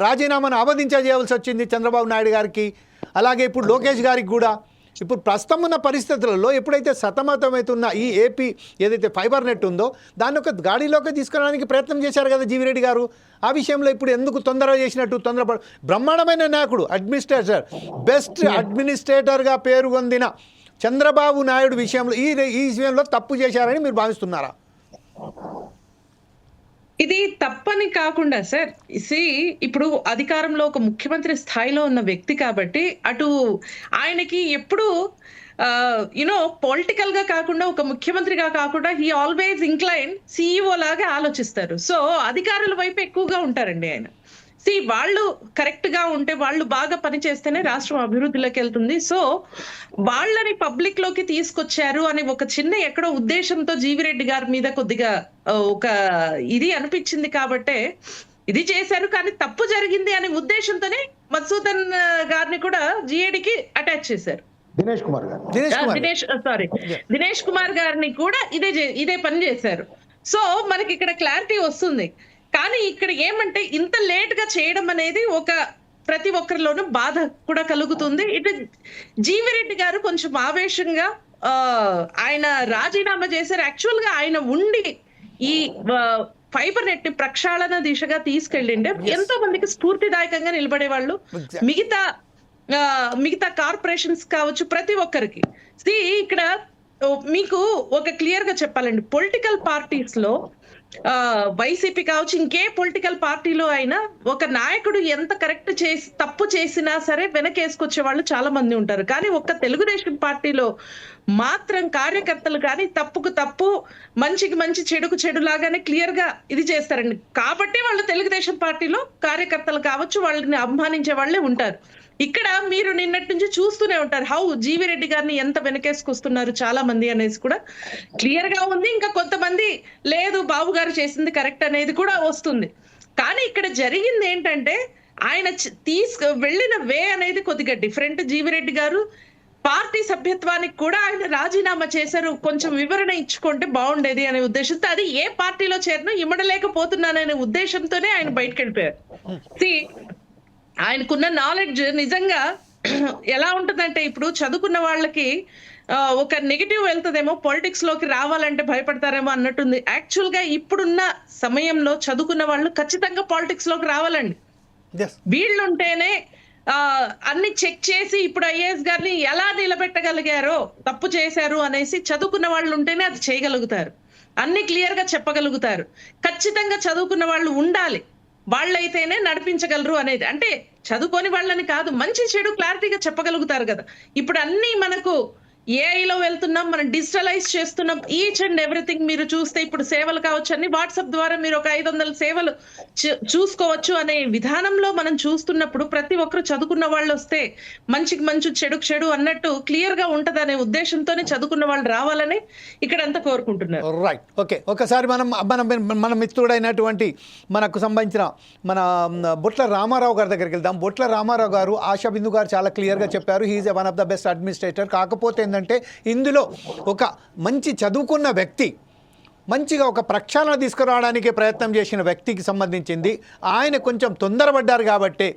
రాజీనామాను ఆమోదించజేయవలసి వచ్చింది చంద్రబాబు నాయుడు గారికి. అలాగే ఇప్పుడు లోకేష్ గారికి కూడా ఇప్పుడు ప్రస్తుతం ఉన్న పరిస్థితులలో ఎప్పుడైతే సతమతమవుతున్న ఈ ఏపీ ఏదైతే ఫైబర్ నెట్ ఉందో దాన్ని ఒక గాడిలోకి తీసుకురావడానికి ప్రయత్నం చేశారు కదా జీవీ రెడ్డి గారు. ఆ విషయంలో ఇప్పుడు ఎందుకు బ్రహ్మాండమైన నాయకుడు బెస్ట్ అడ్మినిస్ట్రేటర్గా పేరు పొందిన చంద్రబాబు నాయుడు విషయంలో ఈ విషయంలో తప్పు చేశారని మీరు భావిస్తున్నారా? ఇది తప్పని కాకుండా సార్ ఇప్పుడు అధికారంలో ఒక ముఖ్యమంత్రి స్థాయిలో ఉన్న వ్యక్తి కాబట్టి అటు ఆయనకి ఎప్పుడు పొలిటికల్ గా కాకుండా ఒక ముఖ్యమంత్రిగా కాకుండా హీ ఆల్వేస్ ఇంక్లైన్ సిఇఓ లాగా ఆలోచిస్తారు. సో అధికారుల వైపు ఎక్కువగా ఉంటారండి ఆయన. వాళ్ళు కరెక్ట్ గా ఉంటే వాళ్ళు బాగా పనిచేస్తేనే రాష్ట్రం అభివృద్ధిలోకి వెళ్తుంది. సో వాళ్ళని పబ్లిక్ లోకి తీసుకొచ్చారు అని ఒక చిన్న ఎక్కడో ఉద్దేశంతో జీవిరెడ్డి గారి మీద కొద్దిగా ఒక ఇది అనిపించింది కాబట్టే ఇది చేశారు. కానీ తప్పు జరిగింది అనే ఉద్దేశంతోనే మధుసూదన్ గారిని కూడా జిఏడికి అటాచ్ చేశారు. దినేష్ కుమార్ గారిని కూడా ఇదే పని చేశారు. సో మనకి ఇక్కడ క్లారిటీ వస్తుంది. కానీ ఇక్కడ ఏమంటే ఇంత లేట్ గా చేయడం అనేది ప్రతి ఒక్కరిలోనూ బాధ కూడా కలుగుతుంది. ఇటు జీవిరెడ్డి గారు కొంచెం ఆవేశంగా ఆయన రాజీనామా చేశారు. యాక్చువల్ గా ఆయన ఉండి ఈ ఫైబర్ నెట్ ప్రక్షాళన దిశగా తీసుకెళ్ళిండే ఎంతో మందికి స్ఫూర్తిదాయకంగా నిలబడే వాళ్ళు మిగతా కార్పొరేషన్స్ కావచ్చు ప్రతి ఒక్కరికి. ఇక్కడ మీకు ఒక క్లియర్ గా చెప్పాలండి, పొలిటికల్ పార్టీస్ లో వైసీపీ కావచ్చు ఇంకే పొలిటికల్ పార్టీలో అయినా ఒక నాయకుడు ఎంత తప్పు చేసినా సరే వెనకేసుకొచ్చే వాళ్ళు చాలా మంది ఉంటారు. కానీ ఒక్క తెలుగుదేశం పార్టీలో మాత్రం కార్యకర్తలు కానీ తప్పుకు తప్పు మంచికి మంచి చెడుకు చెడు లాగానే క్లియర్ గా ఇది చేస్తారండి. కాబట్టి వాళ్ళు తెలుగుదేశం పార్టీలో కార్యకర్తలు కావచ్చు వాళ్ళని అభిమానించే వాళ్ళే ఉంటారు. ఇక్కడ మీరు నిన్నటి నుంచి చూస్తూనే ఉంటారు జీవీ రెడ్డి గారిని ఎంత వెనకేసుకొస్తున్నారు చాలా మంది అనేసి కూడా క్లియర్ గా ఉంది. ఇంకా కొంతమంది లేదు బాబు గారు చేసింది కరెక్ట్ అనేది కూడా వస్తుంది. కానీ ఇక్కడ జరిగింది ఏంటంటే ఆయన వెళ్ళిన వే అనేది కొద్దిగా డిఫరెంట్. జీవీ రెడ్డి గారు పార్టీ సభ్యత్వానికి కూడా ఆయన రాజీనామా చేశారు. కొంచెం వివరణ ఇచ్చుకుంటే బాగుండేది అనే ఉద్దేశంతో అది ఏ పార్టీలో చేరినా ఇమ్మడలేకపోతున్నాననే ఉద్దేశంతోనే ఆయన బయటకు వెళ్ళిపోయారు. ఆయనకున్న నాలెడ్జ్ నిజంగా ఎలా ఉంటుందంటే ఇప్పుడు చదువుకున్న వాళ్ళకి ఒక నెగిటివ్ వెళ్తుందేమో, పాలిటిక్స్ లోకి రావాలంటే భయపడతారేమో అన్నట్టుంది. యాక్చువల్ గా ఇప్పుడున్న సమయంలో చదువుకున్న వాళ్ళు ఖచ్చితంగా పాలిటిక్స్ లోకి రావాలండి. వీళ్ళుంటేనే అన్ని చెక్ చేసి ఇప్పుడు ఐఏఎస్ గారిని ఎలా నిలబెట్టగలిగారో తప్పు చేశారు అనేసి చదువుకున్న వాళ్ళు ఉంటేనే అది చేయగలుగుతారు. అన్ని క్లియర్ గా చెప్పగలుగుతారు. ఖచ్చితంగా చదువుకున్న వాళ్ళు ఉండాలి, వాళ్ళైతేనే నడిపించగలరు అనేది. అంటే చదువుకొని వాళ్ళని కాదు, మంచి చెడు క్లారిటీగా చెప్పగలుగుతారు కదా. ఇప్పుడు అన్ని మనకు ఏఐలో వెళ్తున్నాం, మనం డిజిటలైజ్ చేస్తున్నాం. ఈచ్ అండ్ ఎవ్రీథింగ్ మీరు చూస్తే ఇప్పుడు సేవలు కావచ్చు అన్ని వాట్సాప్ ద్వారా మీరు ఒక 500 సేవలు చూసుకోవచ్చు అనే విధానంలో మనం చూస్తున్నప్పుడు ప్రతి ఒక్కరు చదువుకున్న వాళ్ళు వస్తే మంచికి మంచి చెడుకు చెడు అన్నట్టు క్లియర్ గా ఉంటది అనే ఉద్దేశంతోనే చదువుకున్న వాళ్ళు రావాలని ఇక్కడ అంతా కోరుకుంటున్నారు. Right, okay. ఒకసారి మన మిత్రుడైనటువంటి మనకు సంబంధించిన మన బొట్ల రామారావు గారి దగ్గరికి వెళ్దాం. బొట్ల రామారావు గారు ఆశా బిందు గారు చాలా క్లియర్గా చెప్పారు, he's one of the best administrator. కాకపోతే ఏంటంటే ఇందులో ఒక మంచి చదువుకున్న వ్యక్తి మంచిగా ఒక ప్రక్షాళన తీసుకురావడానికి ప్రయత్నం చేసిన వ్యక్తికి సంబంధించింది. ఆయన కొంచెం తొందరపడ్డారు కాబట్టి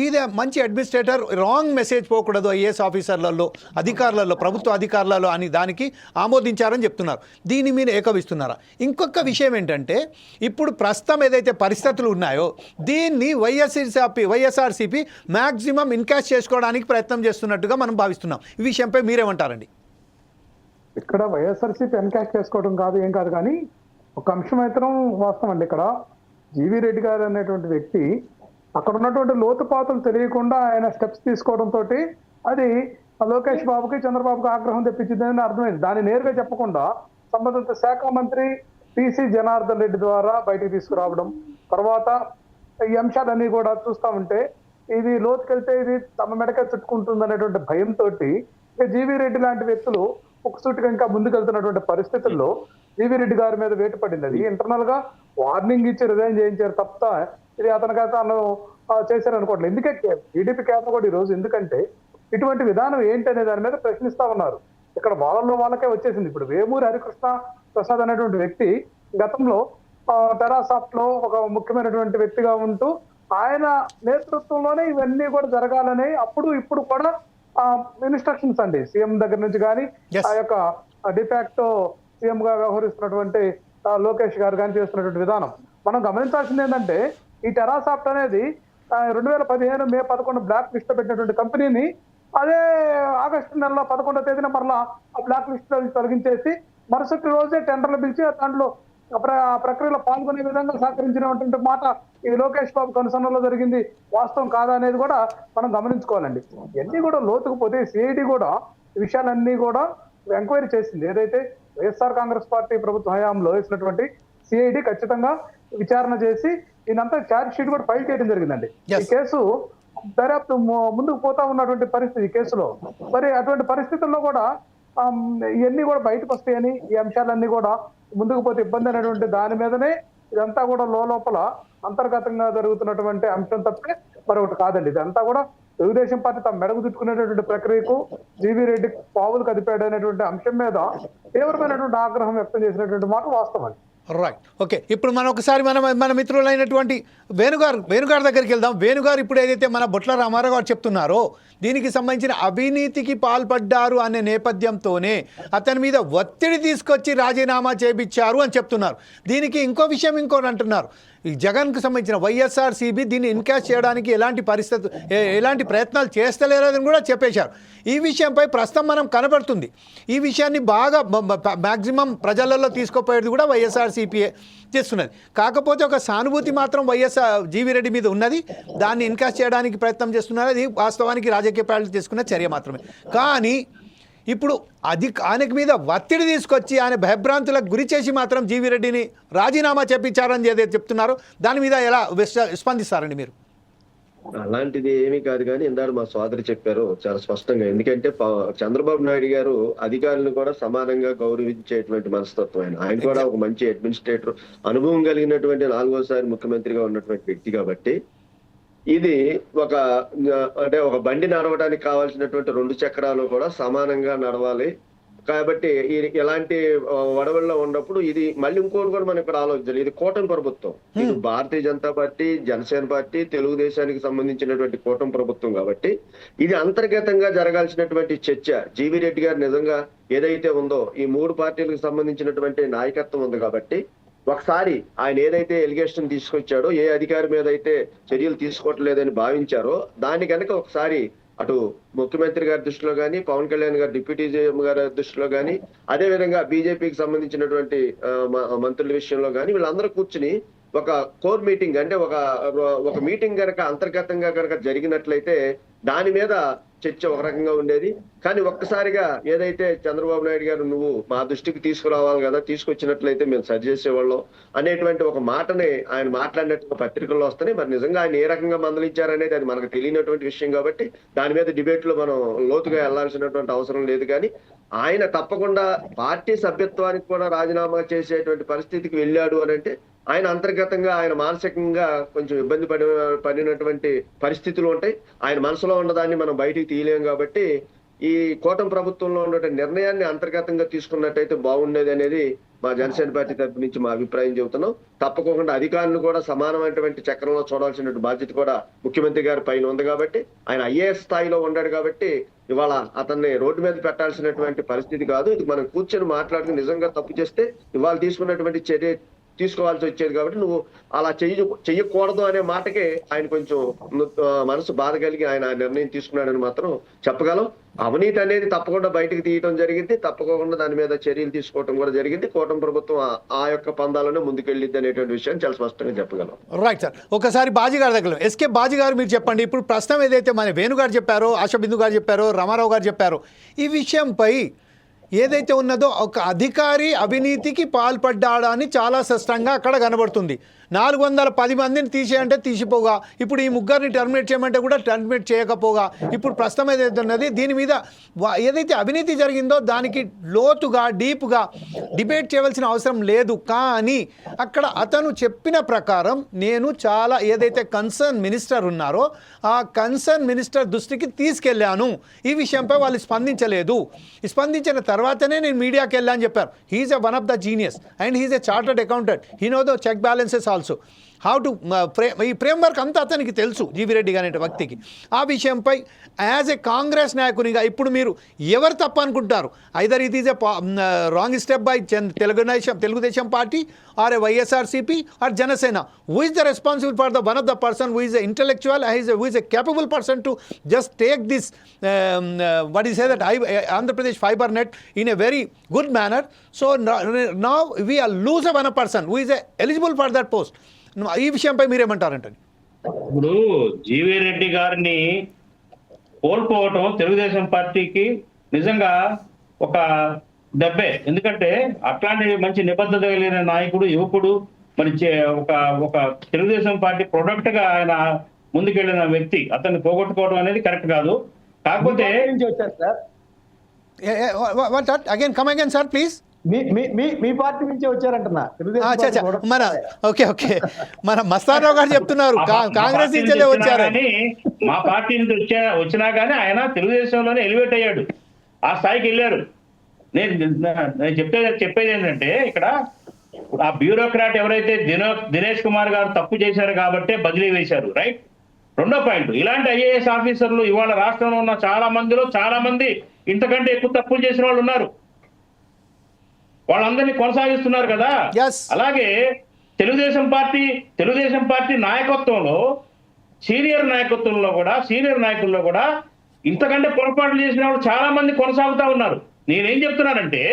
ఇదే మంచి అడ్మినిస్ట్రేటర్ రాంగ్ మెసేజ్ పోకూడదు ఐఏఎస్ ఆఫీసర్లలో అధికారులలో ప్రభుత్వ అధికారులలో అని దానికి ఆమోదించారని చెప్తున్నారు. దీన్ని మీరు ఏకవిస్తున్నారా? ఇంకొక విషయం ఏంటంటే ఇప్పుడు ప్రస్తుతం ఏదైతే పరిస్థితులు ఉన్నాయో దీన్ని వైఎస్ఆర్సీపీ మ్యాక్సిమం ఇన్కాష్ చేసుకోవడానికి ప్రయత్నం చేస్తున్నట్టుగా మనం భావిస్తున్నాం. ఈ విషయంపై మీరేమంటారండి? ఇక్కడ వైఎస్ఆర్సీపీ ఎన్కాష్ చేసుకోవడం కాదు ఏం కాదు, కానీ ఒక అంశం అయితే వాస్తవం అండి. ఇక్కడ జీవీ రెడ్డి గారు అనేటువంటి వ్యక్తి అక్కడ ఉన్నటువంటి లోతుపాతులు తెలియకుండా ఆయన స్టెప్స్ తీసుకోవడంతో అది లోకేష్ బాబుకి చంద్రబాబుకి ఆగ్రహం తెప్పించిందని అర్థమైంది. దాన్ని నేరుగా చెప్పకుండా సంబంధిత శాఖ మంత్రి టీసీ జనార్దన్ రెడ్డి ద్వారా బయటికి తీసుకురావడం, తర్వాత ఈ అంశాలన్నీ కూడా చూస్తా ఉంటే ఇది లోతుకెళ్తే ఇది తమ మెడకే చుట్టుకుంటుంది అనేటువంటి భయంతో జీవీ రెడ్డి లాంటి వ్యక్తులు ఒకసూటిగా ఇంకా ముందుకెళ్తున్నటువంటి పరిస్థితుల్లో జీవీ రెడ్డి గారి మీద వేటు పడింది. అది ఇంటర్నల్ గా వార్నింగ్ ఇచ్చి రిజైన్ చేయించారు తప్ప ఇది అతనికి అతను చేశారు అనుకోవట్లేదు. ఎందుకే టీడీపీ కేటర్ కూడా ఈ రోజు ఎందుకంటే ఇటువంటి విధానం ఏంటి అనే దాని మీద ప్రశ్నిస్తా ఉన్నారు. ఇక్కడ వాళ్ళకే వచ్చేసింది. ఇప్పుడు వేమూరి హరికృష్ణ ప్రసాద్ అనేటువంటి వ్యక్తి గతంలో టెరాసాఫ్ట్ లో ఒక ముఖ్యమైనటువంటి వ్యక్తిగా ఉంటూ ఆయన నేతృత్వంలోనే ఇవన్నీ కూడా జరగాలని అప్పుడు ఇప్పుడు కూడా ఇన్స్ట్రక్షన్స్ అండి సీఎం దగ్గర నుంచి కానీ ఆ యొక్క డిఫాక్టో సీఎం గా వ్యవహరిస్తున్నటువంటి లోకేష్ గారు కానీ చేస్తున్నటువంటి విధానం మనం గమనించాల్సింది ఏంటంటే ఈ టెరాసాఫ్ట్ అనేది 2015 మే 11 బ్లాక్ లిస్ట్ పెట్టినటువంటి కంపెనీని అదే ఆగస్టు నెలలో 11వ తేదీన మరలా ఆ బ్లాక్ లిస్ట్ తొలగించేసి మరుసటి రోజే టెండర్లు పిలిచి దాంట్లో ఆ ప్రక్రియలో పాల్గొనే విధంగా సహకరించినటువంటి మాట ఈ లోకేష్ బాబు కనుసన్నలో జరిగింది వాస్తవం కాదా అనేది కూడా మనం గమనించుకోవాలండి. ఇవన్నీ కూడా లోతుకుపోతే సిఐడి కూడా ఈ విషయాలన్నీ కూడా ఎంక్వైరీ చేసింది. ఏదైతే వైఎస్ఆర్ కాంగ్రెస్ పార్టీ ప్రభుత్వ హయాంలో వేసినటువంటి సిఐడి ఖచ్చితంగా విచారణ చేసి దీనంతా ఛార్జ్ షీట్ కూడా ఫైల్ చేయడం జరిగిందండి. ఈ కేసు దర్యాప్తు ముందుకు పోతా ఉన్నటువంటి పరిస్థితి ఈ కేసులో. మరి అటువంటి పరిస్థితుల్లో కూడా ఇవన్నీ కూడా బయటకు వస్తాయని ఈ అంశాలన్నీ కూడా ముందుకు పోతే ఇబ్బంది అనేటువంటి దాని మీదనే ఇదంతా కూడా లోపల అంతర్గతంగా జరుగుతున్నటువంటి అంశం తప్పే మరొకటి కాదండి. ఇదంతా కూడా తెలుగుదేశం పార్టీ తమ మెడకు చుట్టుకునేటువంటి ప్రక్రియకు జీవీ రెడ్డి పావులు కదిపాడు అనేటువంటి అంశం మీద తీవ్రమైనటువంటి ఆగ్రహం వ్యక్తం చేసినటువంటి మాట వాస్తవం. Right, okay. ఇప్పుడు మనం ఒకసారి మన మిత్రులైనటువంటి వేణుగారి దగ్గరికి వెళ్దాం. వేణుగారు ఇప్పుడు ఏదైతే మన బొట్ల రామారావు గారు చెప్తున్నారో దీనికి సంబంధించిన అవినీతికి పాల్పడ్డారు అనే నేపథ్యంతోనే అతని మీద ఒత్తిడి తీసుకొచ్చి రాజీనామా చేయించారు అని చెప్తున్నారు. దీనికి ఇంకో విషయం ఇంకోటి అంటున్నారు. ఈ జగన్కు సంబంధించిన వైఎస్ఆర్సీబీ దీన్ని ఇన్కాష్ చేయడానికి ఎలాంటి ప్రయత్నాలు చేస్తలేరని కూడా చెప్పేశారు. ఈ విషయంపై ప్రస్తుతం మనం కనబడుతుంది. ఈ విషయాన్ని బాగా మ్యాక్సిమం ప్రజలలో తీసుకుపోయేది కూడా వైఎస్ఆర్సీపీఏ చేస్తున్నది. కాకపోతే ఒక సానుభూతి మాత్రం జీవీ రెడ్డి మీద ఉన్నది. దాన్ని ఇన్కాష్ చేయడానికి ప్రయత్నం చేస్తున్నారు. అది వాస్తవానికి రాజకీయ పార్టీలు తీసుకున్న చర్య మాత్రమే. కానీ ఇప్పుడు ఆయనకు మీద ఒత్తిడి తీసుకొచ్చి ఆయన భయభ్రాంతులకు గురి చేసి మాత్రం జీవీ రెడ్డిని రాజీనామా చేపించారని ఏదైతే చెప్తున్నారో దాని మీద ఎలా స్పందిస్తారండి మీరు? అలాంటిది ఏమీ కాదు, కానీ ఇందాక మా సోదరి చెప్పారు చాలా స్పష్టంగా. ఎందుకంటే చంద్రబాబు నాయుడు గారు అధికారులను కూడా సమానంగా గౌరవించేటువంటి మనస్తత్వం. ఆయన కూడా ఒక మంచి అడ్మినిస్ట్రేటర్, అనుభవం కలిగినటువంటి 4వ ముఖ్యమంత్రిగా ఉన్నటువంటి వ్యక్తి కాబట్టి ఇది ఒక బండి నడవడానికి కావాల్సినటువంటి 2 చక్రాలు కూడా సమానంగా నడవాలి. కాబట్టి ఇలాంటి వడవల్లో ఉన్నప్పుడు ఇది మళ్ళీ ఇంకోటి కూడా మనం ఇక్కడ ఆలోచించాలి. ఇది కూటమి ప్రభుత్వం. ఇది భారతీయ జనతా పార్టీ, జనసేన పార్టీ, తెలుగుదేశానికి సంబంధించినటువంటి కూటమి ప్రభుత్వం కాబట్టి ఇది అంతర్గతంగా జరగాల్సినటువంటి చర్చ. జీవీ రెడ్డి గారు నిజంగా ఏదైతే ఉందో ఈ 3 పార్టీలకు సంబంధించినటువంటి నాయకత్వం ఉంది కాబట్టి ఒకసారి ఆయన ఏదైతే ఎలిగేషన్ తీసుకొచ్చాడో, ఏ అధికారి మీద అయితే చర్యలు తీసుకోవట్లేదని భావించారో దాన్ని కనుక ఒకసారి అటు ముఖ్యమంత్రి గారి దృష్టిలో కానీ, పవన్ కళ్యాణ్ గారు డిప్యూటీ సీఎం గారి దృష్టిలో కానీ, అదే విధంగా బీజేపీకి సంబంధించినటువంటి మంత్రుల విషయంలో కానీ వీళ్ళందరూ కూర్చుని ఒక కోర్ మీటింగ్ అంటే ఒక మీటింగ్ కనుక అంతర్గతంగా కనుక జరిగినట్లయితే దాని మీద చర్చ ఒక రకంగా ఉండేది. కానీ ఒక్కసారిగా ఏదైతే చంద్రబాబు నాయుడు గారు నువ్వు మా దృష్టికి తీసుకురావాలి కదా, తీసుకొచ్చినట్లయితే మేము సరి చేసేవాళ్ళం అనేటువంటి ఒక మాటని ఆయన మాట్లాడినట్టు పత్రికల్లో వస్తాయి. మరి నిజంగా ఆయన ఏ రకంగా మందలించారనేది అది మనకు తెలియనటువంటి విషయం కాబట్టి దాని మీద డిబేట్ లో మనం లోతుగా వెళ్లాల్సినటువంటి అవసరం లేదు. కానీ ఆయన తప్పకుండా పార్టీ సభ్యత్వానికి కూడా రాజీనామా చేసేటువంటి పరిస్థితికి వెళ్ళాడు అని అంటే ఆయన అంతర్గతంగా ఆయన మానసికంగా కొంచెం ఇబ్బంది పడినటువంటి పరిస్థితులు ఉంటాయి. ఆయన మనసులో ఉన్నదాన్ని మనం బయటికి తీయలేం కాబట్టి ఈ కూటమి ప్రభుత్వంలో ఉన్నటువంటి నిర్ణయాన్ని అంతర్గతంగా తీసుకున్నట్టయితే బాగుండేది అనేది మా జనసేన పార్టీ తరపు నుంచి మా అభిప్రాయం చెబుతున్నాం. తప్పకుండా అధికారులను కూడా సమానమైనటువంటి చక్రంలో చూడాల్సిన బాధ్యత కూడా ముఖ్యమంత్రి గారి పైన ఉంది కాబట్టి ఆయన ఐఏఎస్ స్థాయిలో ఉన్నాడు కాబట్టి ఇవాళ అతన్ని రోడ్డు మీద పెట్టాల్సినటువంటి పరిస్థితి కాదు. ఇది మనం కూర్చొని మాట్లాడుకుని నిజంగా తప్పు చేస్తే ఇవాళ తీసుకున్నటువంటి తీసుకోవాల్సి వచ్చేది. కాబట్టి నువ్వు అలా చెయ్యకూడదు అనే మాటకే ఆయన కొంచెం మనసు బాధ కలిగి ఆయన నిర్ణయం తీసుకున్నాడని మాత్రం చెప్పగలం. అవినీతి అనేది తప్పకుండా బయటకు తీయటం జరిగింది, తప్పకుండా దాని మీద చర్యలు తీసుకోవడం కూడా జరిగింది. కూటమి ప్రభుత్వం ఆ యొక్క పందాలోనే ముందుకెళ్ళిద్ది అనేటువంటి విషయాన్ని చాలా స్పష్టంగా చెప్పగలం. రైట్ సార్, ఒకసారి బాజీ గారి దగ్గర ఎస్కే బాజీ గారు మీరు చెప్పండి. ఇప్పుడు ప్రస్తుతం ఏదైతే మన వేణుగారు చెప్పారో, ఆశా బిందు గారు చెప్పారో, రామారావు గారు చెప్పారో, ఈ విషయంపై ఏదైతే ఉన్నదో ఒక అధికారి అవినీతికి పాల్పడ్డాడని చాలా స్పష్టంగా అక్కడ కనబడుతుంది. 410 మందిని తీసేయంటే తీసిపోగా, ఇప్పుడు ఈ ముగ్గురిని టర్మినేట్ చేయమంటే కూడా టర్మినేట్ చేయకపోగా, ఇప్పుడు ప్రస్తుతం ఏదైతే ఉన్నది దీని మీద ఏదైతే అవినీతి జరిగిందో దానికి లోతుగా డీప్గా డిబేట్ చేయవలసిన అవసరం లేదు. కానీ అక్కడ అతను చెప్పిన ప్రకారం నేను చాలా ఏదైతే కన్సర్న్ మినిస్టర్ ఉన్నారో ఆ కన్సర్న్ మినిస్టర్ దృష్టికి తీసుకెళ్ళాను. ఈ విషయంపై వాళ్ళు స్పందించలేదు. స్పందించిన తర్వాతనే నేను మీడియాకి వెళ్ళాను చెప్పారు. He's a one of the genius and he's a chartered accountant. He know the check balances also. How to ఈ ఫ్రేమ్వర్క్ అంతా అతనికి తెలుసు జీవీ రెడ్డి అనే వ్యక్తికి. ఆ విషయంపై యాజ్ ఎ కాంగ్రెస్ నాయకునిగా ఇప్పుడు మీరు ఎవరు తప్ప అనుకుంటారు? Either it is a wrong step by Telugu Desam party or a YSRCP or Janasena. Who is the responsible for the one of the person who is a intellectual, who is a capable person to just take this what you say that Andhra Pradesh fiber net in a very good manner. So now we are lose one person who is eligible for that post. ఈ విషయంపై మీరేమంటారంటే? ఇప్పుడు GV Reddy గారిని కోల్పోవటం తెలుగుదేశం పార్టీకి నిజంగా ఒక దెబ్బే. ఎందుకంటే అట్లాంటి మంచి నిబద్ధత కలిగిన నాయకుడు, యువకుడు, మరి ఒక తెలుగుదేశం పార్టీ ప్రొడక్ట్ గా ఆయన ముందుకెళ్ళిన వ్యక్తి, అతన్ని పోగొట్టుకోవడం అనేది కరెక్ట్ కాదు. కాకపోతే again come again sir please. Me party నుంచి వచ్చారంటున్నా. మన ఓకే మన మస్తానరావు గారు చెప్తున్నారు కాంగ్రెస్ నుంచే వచ్చారని. మా పార్టీ నుంచి వచ్చినా కానీ ఆయన తెలుగుదేశంలోనే ఎలివేట్ అయ్యాడు, ఆ స్థాయికి వెళ్ళారు. నేను చెప్పేది ఏంటంటే ఇక్కడ ఆ బ్యూరోక్రాట్ ఎవరైతే దినేష్ కుమార్ గారు తప్పు చేశారు కాబట్టే బదిలీ వేశారు. రైట్. రెండో పాయింట్, ఇలాంటి ఐఏఎస్ ఆఫీసర్లు ఇవాళ రాష్ట్రంలో ఉన్న చాలా మంది ఇంతకంటే ఎక్కువ తప్పులు చేసిన వాళ్ళు ఉన్నారు. వాళ్ళందరినీ కొనసాగిస్తున్నారు కదా. అలాగే తెలుగుదేశం పార్టీ నాయకత్వంలో సీనియర్ నాయకుల్లో కూడా ఇంతకంటే పొరపాట్లు చేసిన వాళ్ళు చాలా మంది కొనసాగుతా ఉన్నారు. నేనేం చెప్తున్నానంటే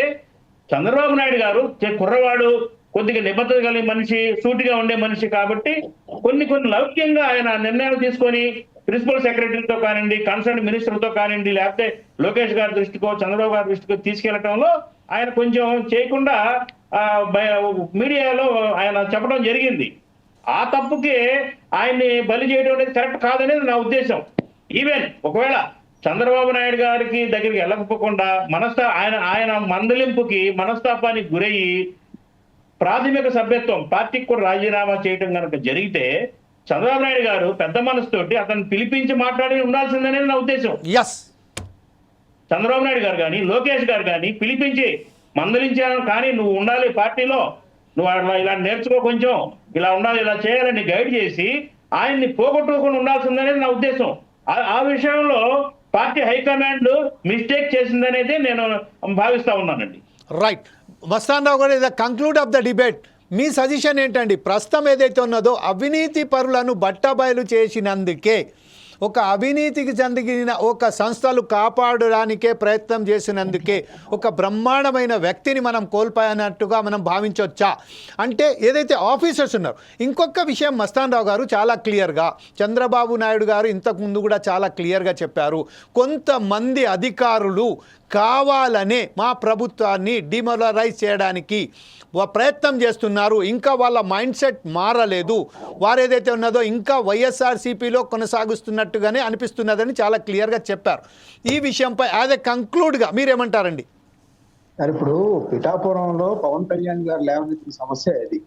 చంద్రబాబు నాయుడు గారు కుర్రవాడు, కొద్దిగా నిబద్ధత కలిగిన మనిషి, సూటిగా ఉండే మనిషి కాబట్టి కొన్ని లౌక్యంగా ఆయన నిర్ణయాలు తీసుకొని ప్రిన్సిపల్ సెక్రటరీతో కానివ్వండి, కన్సర్న్ మినిస్టర్తో కానివ్వండి, లేకపోతే లోకేష్ గారి దృష్టికో చంద్రబాబు గారి దృష్టికో తీసుకెళ్లటంలో ఆయన కొంచెం చేయకుండా మీడియాలో ఆయన చెప్పడం జరిగింది. ఆ తప్పుకి ఆయన్ని బలి చేయడం అనేది కరెక్ట్ కాదనేది నా ఉద్దేశం. ఈవెన్ ఒకవేళ చంద్రబాబు నాయుడు గారికి దగ్గరికి వెళ్ళకపోకుండా ఆయన మందలింపుకి మనస్తాపానికి గురయ్యి ప్రాథమిక సభ్యత్వం పార్టీకి కూడా రాజీనామా చేయడం కనుక జరిగితే చంద్రబాబు నాయుడు గారు పెద్ద మనసుతోటి అతను పిలిపించి మాట్లాడి ఉండాల్సిందనేది నా ఉద్దేశం. చంద్రబాబు నాయుడు గారు కానీ లోకేష్ గారు కానీ పిలిపించి మందలించాను, కానీ నువ్వు ఉండాలి పార్టీలో, నువ్వు ఇలా నేర్చుకో, కొంచెం ఇలా ఉండాలి, ఇలా చేయాలని గైడ్ చేసి ఆయన్ని పోగొట్టుకోకుండా ఉండాల్సిందనేది నా ఉద్దేశం. ఆ విషయంలో పార్టీ హైకమాండ్ మిస్టేక్ చేసిందనేది నేను భావిస్తా ఉన్నానండి. రైట్. మస్తానరావు గారు, the conclude of the debate me suggestion ఏంటండి? ప్రస్తుతం ఏదైతే ఉన్నదో అవినీతి పరులను బట్టబయలు చేసినందుకే, ఒక అవినీతికి చెందిన ఒక సంస్థలు కాపాడడానికే ప్రయత్నం చేసినందుకే ఒక బ్రహ్మాండమైన వ్యక్తిని మనం కోల్పోయినట్టుగా మనం భావించవచ్చా? అంటే ఏదైతే ఆఫీసర్స్ ఉన్నారు, ఇంకొక విషయం మస్తానరావు గారు చాలా క్లియర్గా, చంద్రబాబు నాయుడు గారు ఇంతకుముందు కూడా చాలా క్లియర్గా చెప్పారు, కొంతమంది అధికారులు కావాలనే మా ప్రభుత్వాన్ని డిమోరలైజ్ చేయడానికి ప్రయత్నం చేస్తున్నారు. ఇంకా వాళ్ళ మైండ్ సెట్ మారలేదు. వారు ఏదైతే ఉన్నదో ఇంకా వైఎస్ఆర్సీపీలో కొనసాగుతున్నట్టుగానే అనిపిస్తున్నదని చాలా క్లియర్గా చెప్పారు. ఈ విషయంపై యాజ్ ఎ కంక్లూడ్గా మీరేమంటారండి? ఇప్పుడు పిఠాపురంలో పవన్ కళ్యాణ్ గారు లేవనెత్తిన సమస్య ఇది.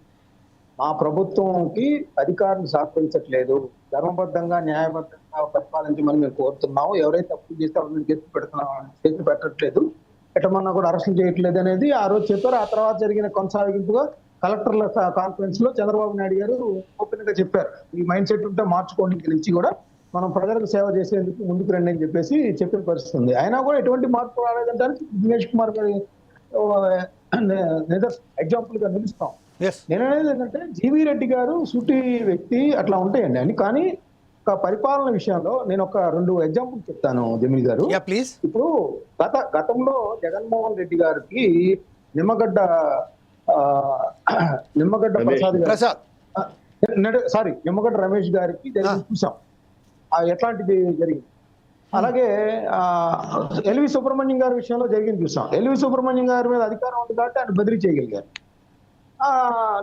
మా ప్రభుత్వంకి అధికారులు సహకరించట్లేదు, ధర్మబద్ధంగా న్యాయబద్ధంగా పరిపాలించమని మేము కోరుతున్నాము, ఎవరైతే తప్పు చేస్తే వాళ్ళని చేతి పెట్టట్లేదు, ఎటమన్నా కూడా అరెస్టులు చేయట్లేదు అనేది ఆ రోజు చెప్పారు. ఆ తర్వాత జరిగిన కొనసాగింపుగా కలెక్టర్ల కాన్ఫరెన్స్ లో చంద్రబాబు నాయుడు గారు ఓపెన్ గా చెప్పారు, ఈ మైండ్ సెట్ ఉంటే మార్చుకోవడానికి నుంచి కూడా మనం ప్రజలకు సేవ చేసేందుకు ముందుకు రండి అని చెప్పేసి చెప్పిన పరిస్థితి ఉంది. అయినా కూడా ఎటువంటి మార్పు రాలేదంటే దినేష్ కుమార్ గారి ఎగ్జాంపుల్ గా నిలుస్తాం. Yes. నేను అనేది ఏంటంటే జీవీ రెడ్డి గారు సూటి వ్యక్తి అట్లా ఉంటాయండి అని, కానీ ఒక పరిపాలన విషయంలో నేను ఒక 2 ఎగ్జాంపుల్ చెప్తాను జమీల్ గారు. Yeah please. ఇప్పుడు గతంలో జగన్మోహన్ రెడ్డి గారికి నిమ్మగడ్డ ప్రసాద్ నిమ్మగడ్డ రమేష్ గారికి జరిగింది చూసాం, ఎట్లాంటిది జరిగింది. అలాగే ఎల్వి సుబ్రహ్మణ్యం గారి విషయంలో జరిగింది చూసాం. ఎల్వి సుబ్రహ్మణ్యం గారి మీద అధికారం ఉంది కాబట్టి ఆయన బదిలీ చేయగలిగారు.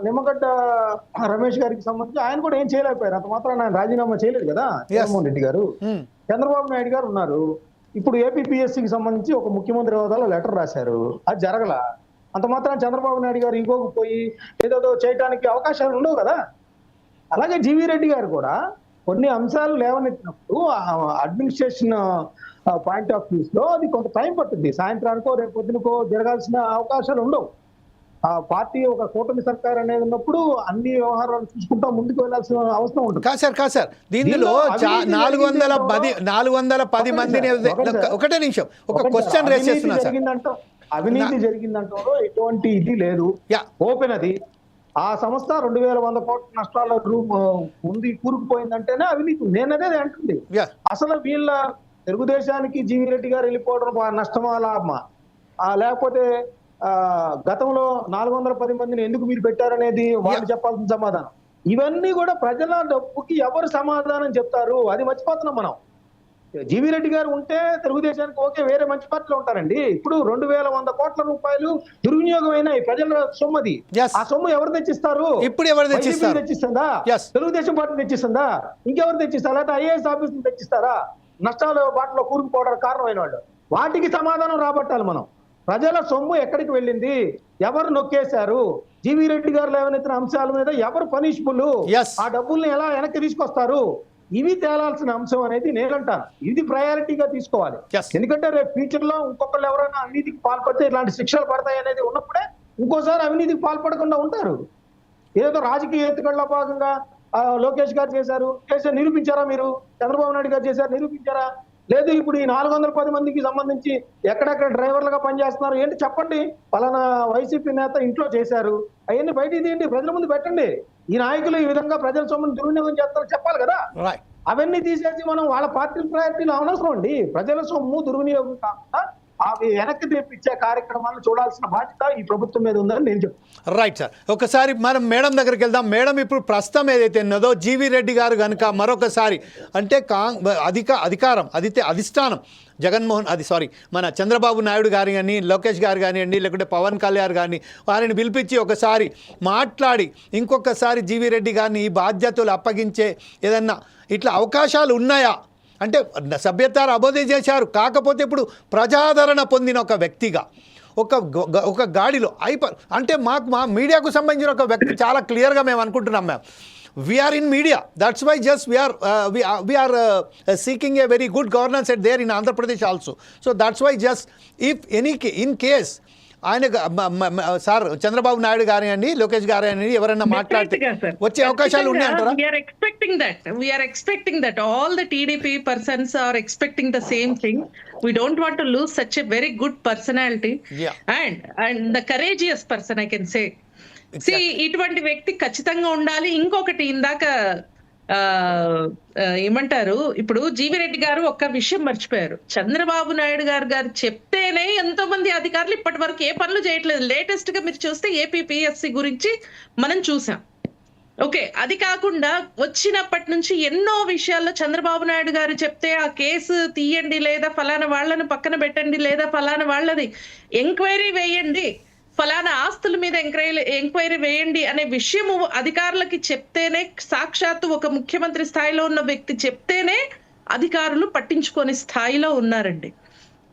నిమ్మగడ్డ రమేష్ గారికి సంబంధించి ఆయన కూడా ఏం చేయలేకపోయారు, అంత మాత్రం ఆయన రాజీనామా చేయలేదు కదా జగన్మోహన్ రెడ్డి గారు. చంద్రబాబు నాయుడు గారు ఉన్నారు, ఇప్పుడు ఏపీపీఎస్సీకి సంబంధించి ఒక ముఖ్యమంత్రి హోదాలో లెటర్ రాశారు, అది జరగల. అంత మాత్రం చంద్రబాబు నాయుడు గారు ఇంకొక పోయి ఏదో చేయడానికి అవకాశాలు ఉండవు కదా. అలాగే జీవీ రెడ్డి గారు కూడా కొన్ని అంశాలు లేవనెత్తినప్పుడు అడ్మినిస్ట్రేషన్ పాయింట్ ఆఫ్ వ్యూస్ లో అది కొంత టైం పడుతుంది, సాయంత్రానికో రేపు పొద్దునకో జరగాల్సిన అవకాశాలు ఉండవు. ఆ పార్టీ ఒక కూటమి సర్కార్ అనేది ఉన్నప్పుడు అన్ని వ్యవహారాలు చూసుకుంటా ముందుకు వెళ్లాల్సిన అవసరం ఉంటుంది. కాదు సార్ దీనిలో 410 మందిని ఒకటే నిమిషం ఒక క్వశ్చన్ రేస్ చేస్తున్నా సార్. అవినీతి జరిగిందంటో ఎటువంటి ఇది లేదు, ఓపెన్ అది. ఆ సంస్థ 2100 కోట్ల నష్టాల ఉంది కూరుకుపోయిందంటేనే అవినీతి. నేనదే అంటుంది. అసలు వీళ్ళ తెలుగుదేశానికి జీవీ రెడ్డి గారు వెళ్ళిపోవడం నష్టమా లాభమా, లేకపోతే గతంలో 410 మందిని ఎందుకు మీరు పెట్టారనేది వాళ్ళు చెప్పాల్సిన సమాధానం. ఇవన్నీ కూడా ప్రజల డబ్బుకి ఎవరు సమాధానం చెప్తారు, అది మర్చిపోతున్నాం మనం. జీవీ రెడ్డి గారు ఉంటే తెలుగుదేశానికి ఓకే, వేరే మంచి పార్టీలో ఉంటారండి. ఇప్పుడు 2100 కోట్ల రూపాయలు దుర్వినియోగం అయినాయి, ప్రజల సొమ్మది. ఆ సొమ్ము ఎవరు తెచ్చిస్తారు? ఇప్పుడు ఎవరు తెచ్చిస్తుందా? తెలుగుదేశం పార్టీ తెచ్చిస్తుందా? ఇంకెవరు తెచ్చిస్తారు? లేకపోతే ఐఏఎస్ ఆఫీసులు తెచ్చిస్తారా? నష్టాలు బాటలో కూరుకుపోవడానికి కారణమైన వాళ్ళు, వాటికి సమాధానం రాబట్టాలి మనం. ప్రజల సొమ్ము ఎక్కడికి వెళ్ళింది, ఎవరు నొక్కేశారు, జీవీ రెడ్డి గారు లేవనెత్తిన అంశాల మీద ఎవరు పనిష్బుల్, ఆ డబ్బుల్ని ఎలా వెనక్కి తీసుకొస్తారు, ఇవి తేలాల్సిన అంశం అనేది నేనంటాను. ఇది ప్రయారిటీగా తీసుకోవాలి. ఎందుకంటే రేపు ఫ్యూచర్ లో ఇంకొకళ్ళు ఎవరైనా అవినీతికి పాల్పడితే ఇలాంటి శిక్షలు పడతాయి అనేది ఉన్నప్పుడే ఇంకోసారి అవినీతికి పాల్పడకుండా ఉంటారు. ఏదో రాజకీయ ఎత్తుగడలో భాగంగా లోకేష్ గారు చేశారు, నిరూపించారా? మీరు చంద్రబాబు నాయుడు గారు చేశారు, నిరూపించారా? లేదు. ఇప్పుడు ఈ 410 మందికి సంబంధించి ఎక్కడెక్కడ డ్రైవర్లుగా పనిచేస్తున్నారు ఏంటి చెప్పండి. పలానా వైసీపీ నేత ఇంట్లో చేశారు, అవన్నీ బయటికి తీయండి, ప్రజల ముందు పెట్టండి. ఈ నాయకులు ఈ విధంగా ప్రజల సొమ్మును దుర్వినియోగం చేస్తారని చెప్పాలి కదా. అవన్నీ తీసేసి మనం వాళ్ళ పార్టీ ప్రయారిటీలు అవసరం అండి. ప్రజల సొమ్ము దుర్వినియోగం కాకుండా అవి వెనక్కి తెప్పించే కార్యక్రమాలను చూడాల్సిన బాధ్యత ఈ ప్రభుత్వం మీద ఉందని నేను చెప్తాను. Right sir. ఒకసారి మనం మేడం దగ్గరికి వెళ్దాం. మేడం, ఇప్పుడు ప్రస్తుతం ఏదైతే ఉన్నదో జీవీ రెడ్డి గారు కనుక మరొకసారి అంటే అధిష్టానం మన చంద్రబాబు నాయుడు గారి కానీ, లోకేష్ గారు కానివ్వండి, లేకుంటే పవన్ కళ్యాణ్ గారిని వారిని పిలిపించి ఒకసారి మాట్లాడి ఇంకొకసారి జీవీ రెడ్డి గారిని ఈ బాధ్యతలు అప్పగించే ఏదన్నా ఇట్లా అవకాశాలు ఉన్నాయా? అంటే సభ్యతారు అబోధి చేశారు, కాకపోతే ఇప్పుడు ప్రజాదరణ పొందిన ఒక వ్యక్తిగా ఒక గాడిలో అంటే మా మీడియాకు సంబంధించిన ఒక వ్యక్తి చాలా క్లియర్గా మేము అనుకుంటున్నాం. We're in media, that's why just we're seeking a very good governance at there in Andhra Pradesh also. So that's why just if in case ఆయన సార్ చంద్రబాబు నాయుడు గారి అండి, లోకేష్ గారి అని ఎవరైనా మాట్లాడితే వచ్చే అవకాశాలు ఉన్నాయంటారా? We are expecting that all the TDP persons are expecting the same thing. We don't want to lose such a very good personality and the courageous person, I can say. See, ఇటువంటి వ్యక్తి ఖచ్చితంగా ఉండాలి. ఇంకొకటి ఇందాక ఏమంటారు, ఇప్పుడు GV Reddy గారు ఒక్క విషయం మర్చిపోయారు. చంద్రబాబు నాయుడు గారు చెప్తేనే ఎంతో మంది అధికారులు ఇప్పటి వరకు ఏ పనులు చేయట్లేదు. లేటెస్ట్ గా మీరు చూస్తే ఏపీపీఎస్సీ గురించి మనం చూసాం. ఓకే, అది కాకుండా వచ్చినప్పటి నుంచి ఎన్నో విషయాల్లో చంద్రబాబు నాయుడు గారు చెప్తే ఆ కేసు తీయండి, లేదా ఫలానా వాళ్ళను పక్కన పెట్టండి, లేదా ఫలానా వాళ్ళది ఎంక్వైరీ వేయండి, ఫలానా ఆస్తుల మీద ఎంక్వైరీ వేయండి అనే విషయము అధికారులకి చెప్తేనే, సాక్షాత్తు ఒక ముఖ్యమంత్రి స్థాయిలో ఉన్న వ్యక్తి చెప్తేనే అధికారులు పట్టించుకునే స్థాయిలో ఉన్నారండి.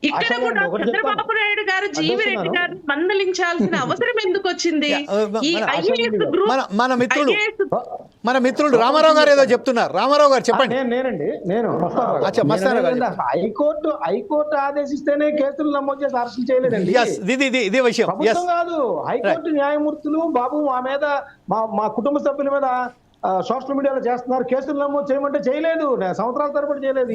ఇక్కడ కూడా చంద్రబాబు నాయుడు గారు జీవీ రెడ్డి గారిని మందలించాల్సిన అవసరం ఎందుకు వచ్చింది? ఈ ఐఏఎస్ గ్రూప్ మన మిత్రుడు రామారావు గారు ఏదో చెప్తున్నారు. రామారావు గారు చెప్పండి. హైకోర్టు ఆదేశిస్తేనే కేసులు నమోదు చేసి అరెస్టులు చేయలేదండి. ఇది విషయం కాదు. హైకోర్టు న్యాయమూర్తులు బాబు మా మీద మా కుటుంబ సభ్యుల మీద సోషల్ మీడియాలో చేస్తున్నారు, కేసులు నమోదు చేయమంటే చేయలేదు, సంవత్సరాల తరబడి చేయలేదు.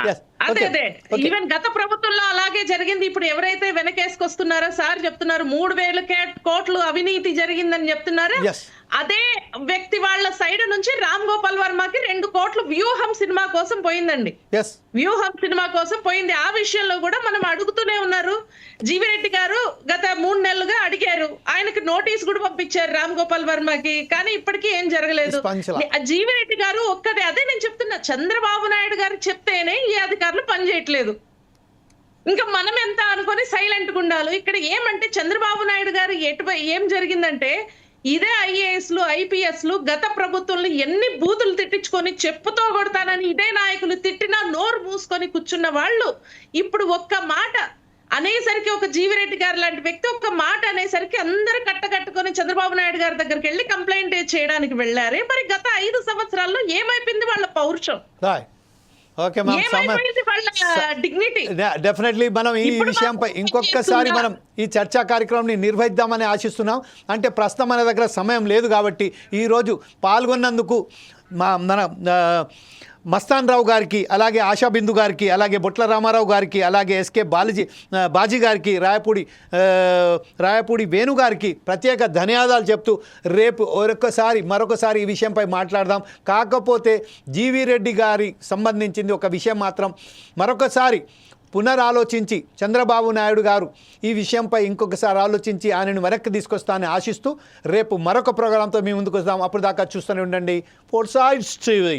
Yes. అదే Okay. అదే Okay. ఈవెన్ గత ప్రభుత్వంలో అలాగే జరిగింది. ఇప్పుడు ఎవరైతే వెనకేసుకొస్తున్నారో సార్ చెప్తున్నారు 3,000 కోట్లు అవినీతి జరిగిందని చెప్తున్నారు. Yes. అదే వ్యక్తి వాళ్ళ సైడ్ నుంచి రామ్ గోపాల్ వర్మకి 2 కోట్లు వ్యూహం సినిమా కోసం పోయిందండి. ఎస్ వ్యూహం సినిమా కోసం పోయింది. ఆ విషయంలో కూడా మనం అడుగుతూనే ఉన్నారు. జీవిరెడ్డి గారు గత 3 నెలలుగా అడిగారు, ఆయనకి నోటీస్ కూడా పంపించారు రామ్ గోపాల్ వర్మకి, కానీ ఇప్పటికీ ఏం జరగలేదు. స్పంచల. జీవిరెడ్డి గారు ఒక్కటే, అదే నేను చెప్తున్నా, చంద్రబాబు నాయుడు గారు చెప్తేనే ఈ అధికారులు పనిచేయట్లేదు. ఇంకా మనం ఎంత అనుకొని సైలెంట్ గా ఉండాలి. ఇక్కడ ఏమంటే చంద్రబాబు నాయుడు గారు ఏం జరిగిందంటే, ఇదే ఐఏఎస్లు ఐపీఎస్లు గత ప్రభుత్వంలో ఎన్ని బూతులు తిట్టించుకొని చెప్పుతో కొడతానని ఇదే నాయకులు తిట్టినా నోరు మూసుకొని కూర్చున్న వాళ్ళు ఇప్పుడు ఒక్క మాట అనేసరికి, ఒక జీవిరెడ్డి గారు లాంటి వ్యక్తి ఒక్క మాట అనేసరికి అందరూ కట్టకట్టుకొని చంద్రబాబు నాయుడు గారి దగ్గరికి వెళ్ళి కంప్లైంట్ చేయడానికి వెళ్ళారే. మరి గత 5 సంవత్సరాల్లో ఏమైపోయింది వాళ్ళ పౌరుషం? ఓకే మ్యామ్, ఏమైపోయింది వాళ్ళ డిగ్నిటీ? డెఫినెట్లీ మనం ఈ ఇప్పుడు విషయంపై మనం ఇంకొకసారి చేస్తున్నా. మనం ఈ చర్చా కార్యక్రమాన్ని నిర్వహిద్దామని ఆశిస్తున్నాం. అంటే ప్రస్తుతం మన దగ్గర సమయం లేదు కాబట్టి ఈరోజు పాల్గొన్నందుకు మన మస్తాన్ రావు గారికి, అలాగే ఆశాబిందు గారికి, అలాగే బొట్ల రామారావు గారికి, అలాగే ఎస్కే బాజీ గారికి, రాయపూడి వేణు గారికి ప్రత్యేక ధన్యవాదాలు చెప్తూ రేపు మరొకసారి ఈ విషయంపై మాట్లాడదాం. కాకపోతే జీవీ రెడ్డి గారి సంబంధించింది ఒక విషయం మాత్రం మరొకసారి పునరాలోచించి చంద్రబాబు నాయుడు గారు ఈ విషయంపై ఇంకొకసారి ఆలోచించి ఆయనను వెనక్కి తీసుకొస్తానని ఆశిస్తూ రేపు మరొక ప్రోగ్రాంతో మీ ముందుకు వస్తాం. అప్పుడు దాకా చూస్తూనే ఉండండి ఫోర్ సైడ్స్ టీవీ.